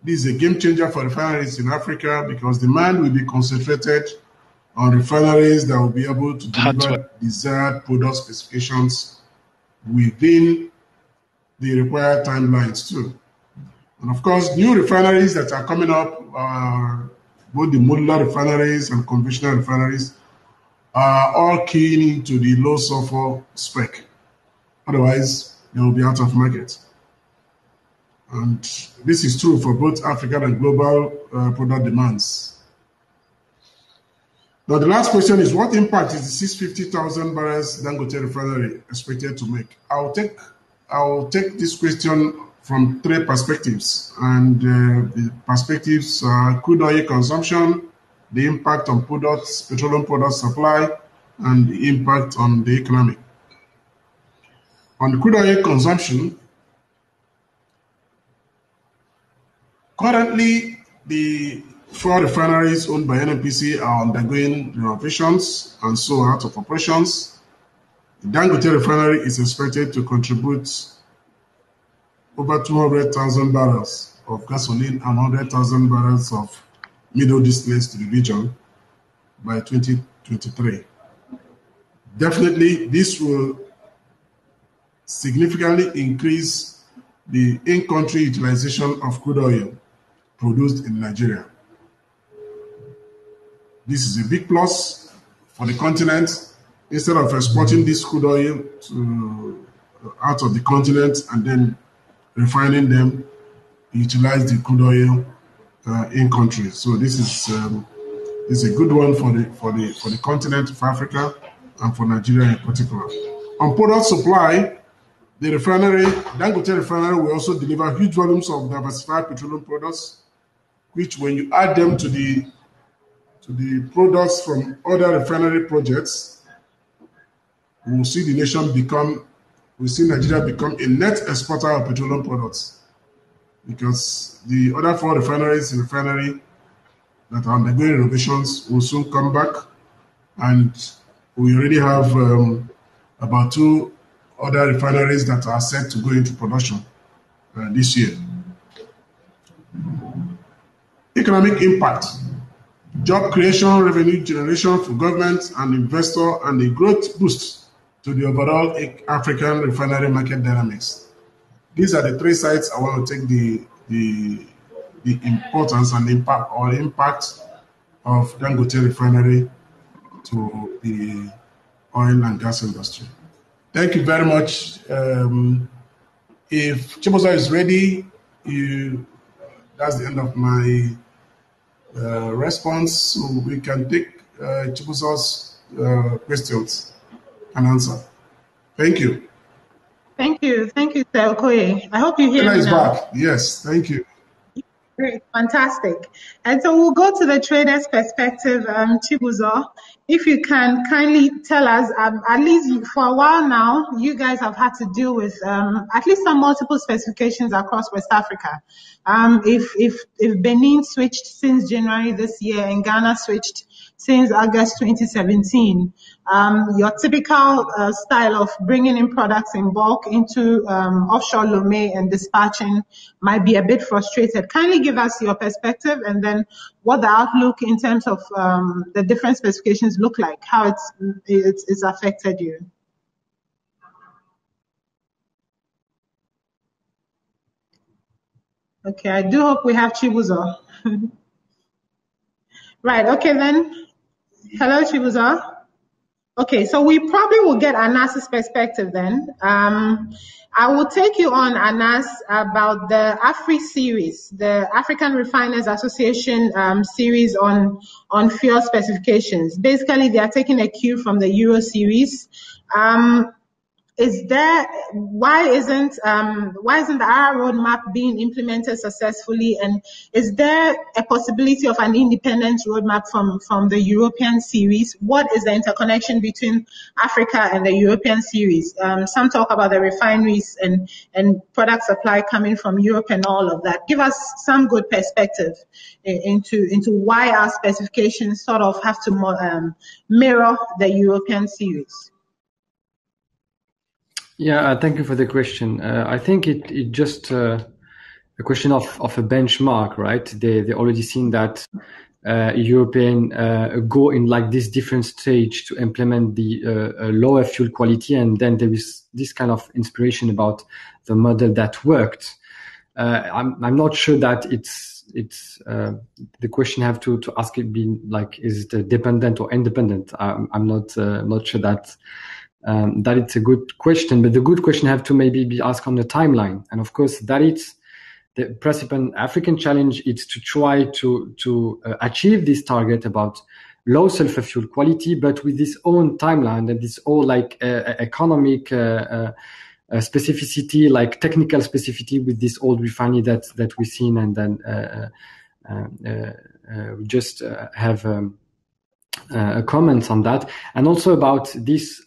[SPEAKER 5] This is a game changer for refineries in Africa because demand will be concentrated on refineries that will be able to deliver desired product specifications within the required timelines too. And of course, new refineries that are coming up, both the modular refineries and conventional refineries, are all keying into the low sulfur spec. Otherwise, they will be out of market. And this is true for both African and global product demands. Now, the last question is, what impact is the 650,000 barrels Dangote refinery expected to make? I will take this question from three perspectives. And the perspectives are crude oil consumption, the impact on products, petroleum product supply, and the impact on the economy. On the crude oil consumption, currently, the 4 refineries owned by NNPC are undergoing renovations and so out of operations. The Dangote refinery is expected to contribute over 200,000 barrels of gasoline and 100,000 barrels of middle distillates to the region by 2023. Definitely, this will significantly increase the in-country utilization of crude oil produced in Nigeria. This is a big plus for the continent. Instead of exporting this crude oil out of the continent and then refining them, utilize the crude oil in country. So this is a good one for the continent of Africa and for Nigeria in particular. On product supply, the refinery, Dangote refinery, will also deliver huge volumes of diversified petroleum products, which, when you add them to the products from other refinery projects, we will see Nigeria become a net exporter of petroleum products, because the other 4 refineries in refinery that are undergoing renovations will soon come back, and we already have about 2 other refineries that are set to go into production this year. Economic impact, job creation, revenue generation for government and investor, and a growth boost to the overall African refinery market dynamics. These are the 3 sides I want to take the importance and impact of Dangote refinery to the oil and gas industry. Thank you very much. If Chibuzo is ready, that's the end of my response. So we can take Chibuzo's questions and answer. Thank you.
[SPEAKER 2] Thank you, Sir Okoye. I hope you hear me now.
[SPEAKER 5] Back. Yes, thank you.
[SPEAKER 2] Great, fantastic. And so we'll go to the trader's perspective, Chibuzo. If you can kindly tell us, at least for a while now, you guys have had to deal with at least some multiple specifications across West Africa. If Benin switched since January this year and Ghana switched since August 2017, your typical style of bringing in products in bulk into offshore Lomé and dispatching might be a bit frustrated. Kindly give us your perspective, and then what the outlook in terms of the different specifications look like, how it's affected you. Okay, I do hope we have Chibuzo. Right, okay then. Hello, Chibuzo. Okay, so we probably will get Anas's perspective then. I will take you on, Anas, about the AFRI series, the African Refiners Association series on fuel specifications. Basically, they are taking a cue from the Euro series. why isn't our roadmap being implemented successfully, and is there a possibility of an independent roadmap from the European series? What is the interconnection between Africa and the European series? Some talk about the refineries and product supply coming from Europe and all of that. Give us some good perspective into why our specifications sort of have to mirror the European series.
[SPEAKER 7] Yeah, thank you for the question. I think it just a question of a benchmark, right? They already seen that European go in like this different stage to implement the lower fuel quality, and then there is this kind of inspiration about the model that worked. I'm not sure that it's the question have to ask it being like, is it dependent or independent? I'm not sure that it's a good question, but the good question have to maybe be asked on the timeline. And of course, that it's the principal African challenge is to try to achieve this target about low sulfur fuel quality, but with this own timeline and this all like economic specificity, like technical specificity with this old refinery that we've seen, and then we just have comments on that, and also about this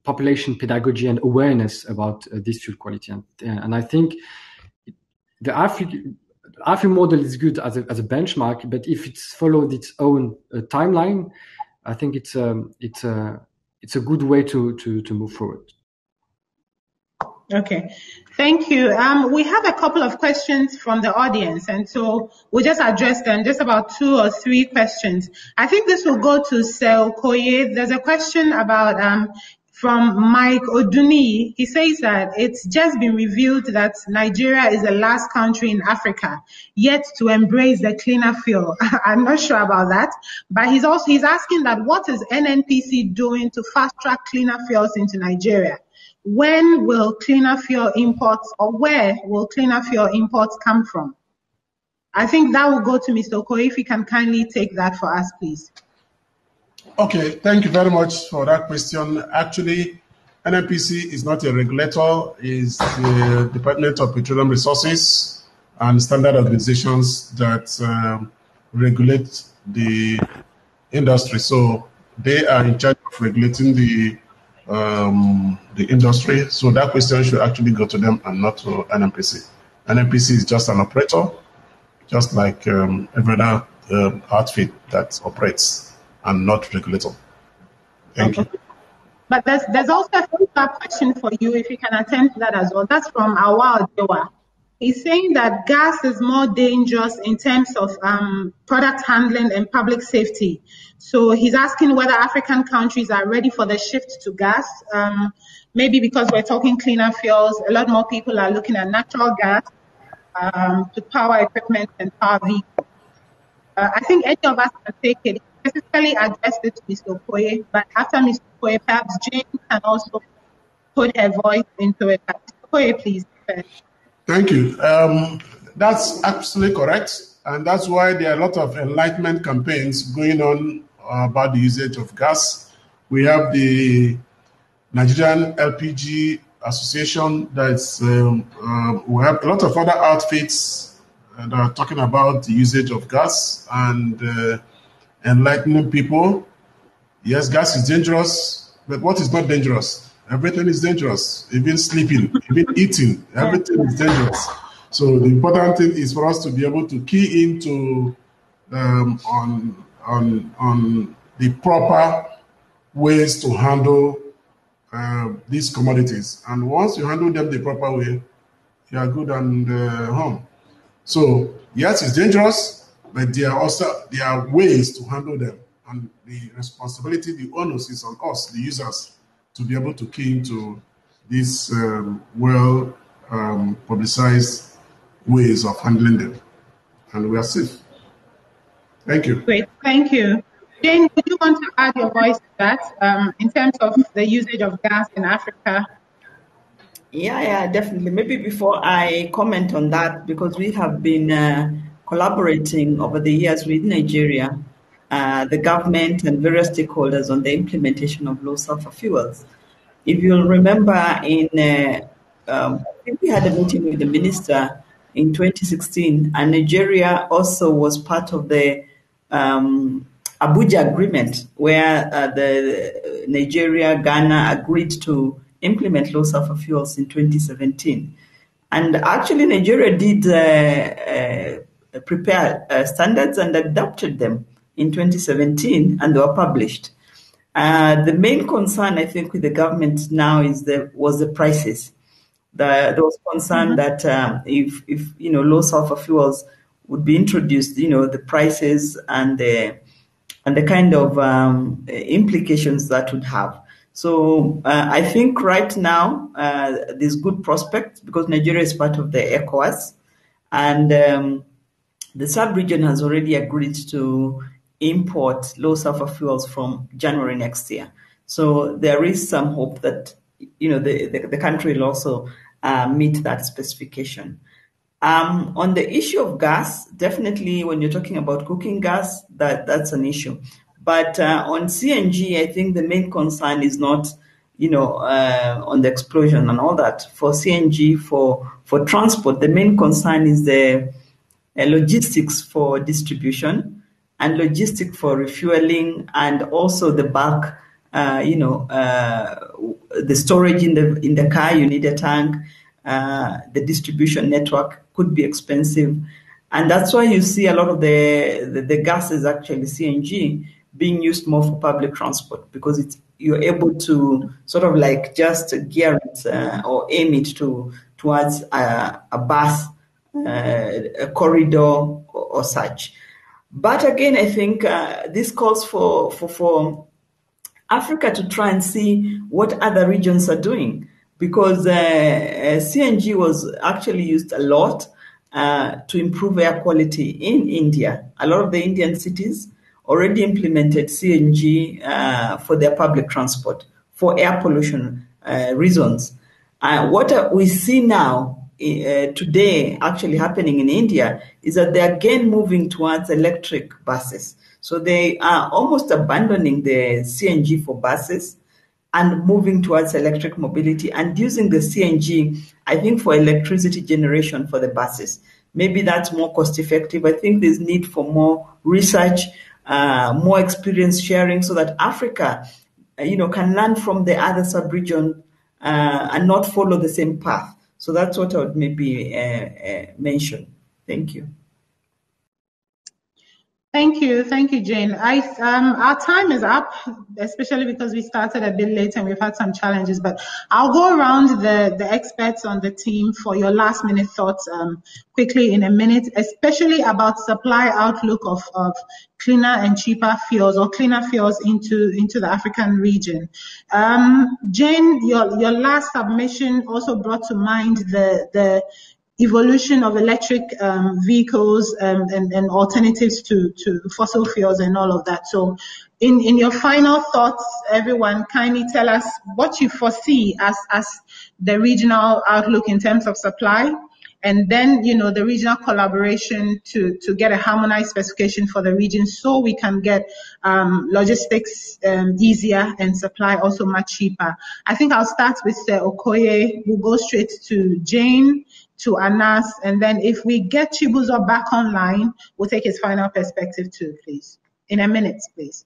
[SPEAKER 7] population pedagogy and awareness about this fuel quality. And I think the African model is good as a benchmark, but if it's followed its own timeline, I think it's a good way to move forward.
[SPEAKER 2] Okay, thank you. We have a couple of questions from the audience, and so we'll just address them, just about 2 or 3 questions. I think this will go to Sel Koye. There's a question about from Mike Oduni. He says that it's just been revealed that Nigeria is the last country in Africa yet to embrace the cleaner fuel. I'm not sure about that, but he's asking that what is NNPC doing to fast track cleaner fuels into Nigeria? When will cleaner fuel imports, or where will cleaner fuel imports come from? I think that will go to Mr. Okoye. If you can kindly take that for us, please.
[SPEAKER 5] Okay, thank you very much for that question. Actually, NNPC is not a regulator, it's the Department of Petroleum Resources and standard organizations that regulate the industry. So they are in charge of regulating the industry. So that question should actually go to them and not to NNPC. NNPC is just an operator, just like every other outfit that operates, and not regulator. Thank you.
[SPEAKER 2] But there's also a follow-up question for you, if you can attend to that as well. That's from Awal Dewa. He's saying that gas is more dangerous in terms of product handling and public safety. So he's asking whether African countries are ready for the shift to gas. Maybe because we're talking cleaner fuels, a lot more people are looking at natural gas to power equipment and power vehicles. I think any of us can take it. Specifically address it to Mr. Okoye, but after Mr. Okoye, perhaps Jane can also put her voice into it. Mr. Okoye, please.
[SPEAKER 5] Thank you. That's absolutely correct. And that's why there are a lot of enlightenment campaigns going on about the usage of gas. We have the Nigerian LPG Association. That's we have a lot of other outfits that are talking about the usage of gas and enlightening people. Yes, gas is dangerous, but what is not dangerous? Everything is dangerous. Even sleeping, even eating, everything is dangerous. So the important thing is for us to be able to key into on the proper ways to handle these commodities. And once you handle them the proper way, you are good and home. So yes, it's dangerous, but there are ways to handle them. And the responsibility, the onus is on us, the users, to be able to key into these publicized ways of handling them. And we are safe. Thank you.
[SPEAKER 2] Great, thank you. Jane, would you want to add your voice to that in terms of the usage of gas in Africa?
[SPEAKER 3] Yeah, definitely. Maybe before I comment on that, because we have been collaborating over the years with Nigeria, the government and various stakeholders on the implementation of low sulfur fuels. If you'll remember, I think we had a meeting with the minister in 2016, and Nigeria also was part of the Abuja Agreement, where the Nigeria, Ghana agreed to implement low sulfur fuels in 2017. And actually, Nigeria did prepare standards and adopted them in 2017, and they were published. The main concern, I think, with the government now was the prices. There was concern that if low sulfur fuels would be introduced, the prices and the kind of implications that would have. So I think right now there's good prospects because Nigeria is part of the ECOWAS, and the sub-region has already agreed to import low sulfur fuels from January next year. So there is some hope that the country will also meet that specification. On the issue of gas, definitely when you're talking about cooking gas, that's an issue. But on CNG, I think the main concern is not, on the explosion and all that. For CNG, for transport, the main concern is the logistics for distribution and logistics for refueling, and also the bulk, the storage in the car. You need a tank. The distribution network could be expensive, and that's why you see a lot of the gases, actually CNG, being used more for public transport, because you're able to sort of like just gear it or aim it towards a bus, a corridor or such. But again, I think this calls for Africa to try and see what other regions are doing, because CNG was actually used a lot to improve air quality in India. A lot of the Indian cities already implemented CNG for their public transport for air pollution reasons. What we see now today actually happening in India is that they're again moving towards electric buses. So they are almost abandoning the CNG for buses and moving towards electric mobility and using the CNG, I think, for electricity generation for the buses. Maybe that's more cost effective. I think there's need for more research, more experience sharing, so that Africa, can learn from the other sub-region and not follow the same path. So that's what I would maybe mention. Thank you.
[SPEAKER 2] Thank you, Jane. Our time is up, especially because we started a bit late and we've had some challenges. But I'll go around the experts on the team for your last-minute thoughts quickly in a minute, especially about supply outlook of cleaner and cheaper fuels, or cleaner fuels into the African region. Jane, your last submission also brought to mind the evolution of electric vehicles and alternatives to fossil fuels and all of that. So in your final thoughts, everyone, kindly tell us what you foresee as the regional outlook in terms of supply, and then, the regional collaboration to get a harmonized specification for the region, so we can get logistics easier and supply also much cheaper. I think I'll start with Okoye. We'll go straight to Jane, to Anas, and then if we get Chibuzo back online, we'll take his final perspective too, please. In a minute, please.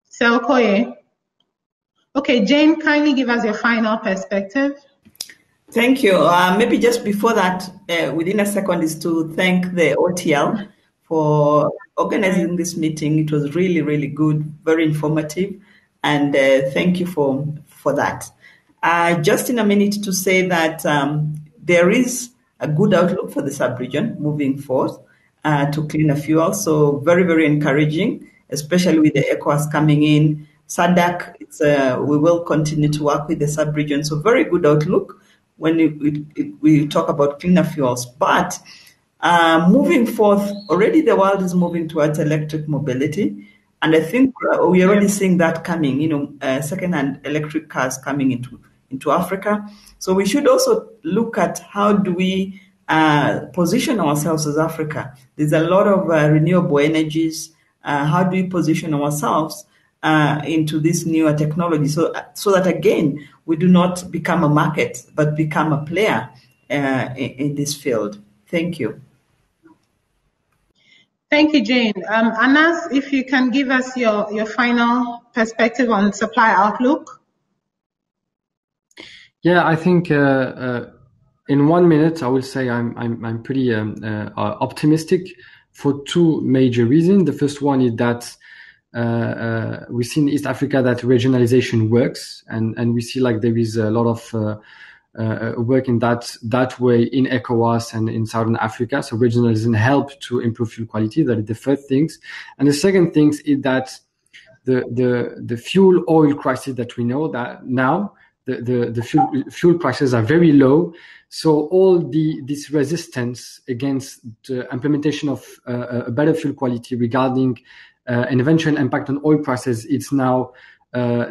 [SPEAKER 2] So Okoye. Okay, Jane, kindly give us your final perspective.
[SPEAKER 3] Thank you. Maybe just before that, within a second, is to thank the OTL for organizing this meeting. It was really, really good, very informative, and thank you for that. Just in a minute to say that there is a good outlook for the sub-region moving forth to cleaner fuel. So very, very encouraging, especially with the ECOWAS coming in. SADC, we will continue to work with the sub-region. So very good outlook when we talk about cleaner fuels. But moving forth, already the world is moving towards electric mobility. And I think we're already seeing that coming, second-hand electric cars coming into Africa. So we should also look at how do we position ourselves as Africa. There's a lot of renewable energies. How do we position ourselves into this newer technology, so that again we do not become a market but become a player in this field. Thank you.
[SPEAKER 2] Thank you, Jane. Anas, if you can give us your final perspective on supply outlook.
[SPEAKER 7] Yeah, I think in 1 minute I will say I'm pretty optimistic for two major reasons. The first one is that we see in East Africa that regionalization works, and we see like there is a lot of work in that way in ECOWAS and in Southern Africa. So regionalism help to improve fuel quality. That is the first things. And the second thing is that the fuel oil crisis that we know that now, the fuel prices are very low. So all this resistance against the implementation of a better fuel quality regarding an eventual impact on oil prices, it's now,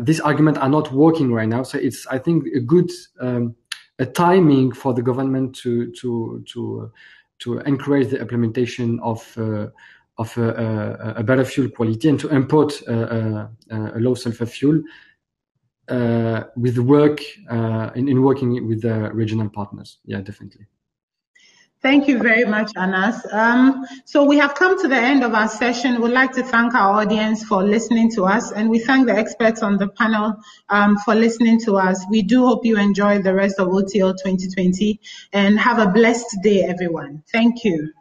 [SPEAKER 7] these arguments are not working right now. So it's, I think, a good a timing for the government to encourage the implementation of a better fuel quality and to import a low sulfur fuel with work in working with the regional partners. Yeah, definitely.
[SPEAKER 2] Thank you very much, Anas. So we have come to the end of our session. We'd like to thank our audience for listening to us, and we thank the experts on the panel for listening to us. We do hope you enjoy the rest of OTL 2020, and have a blessed day, everyone. Thank you.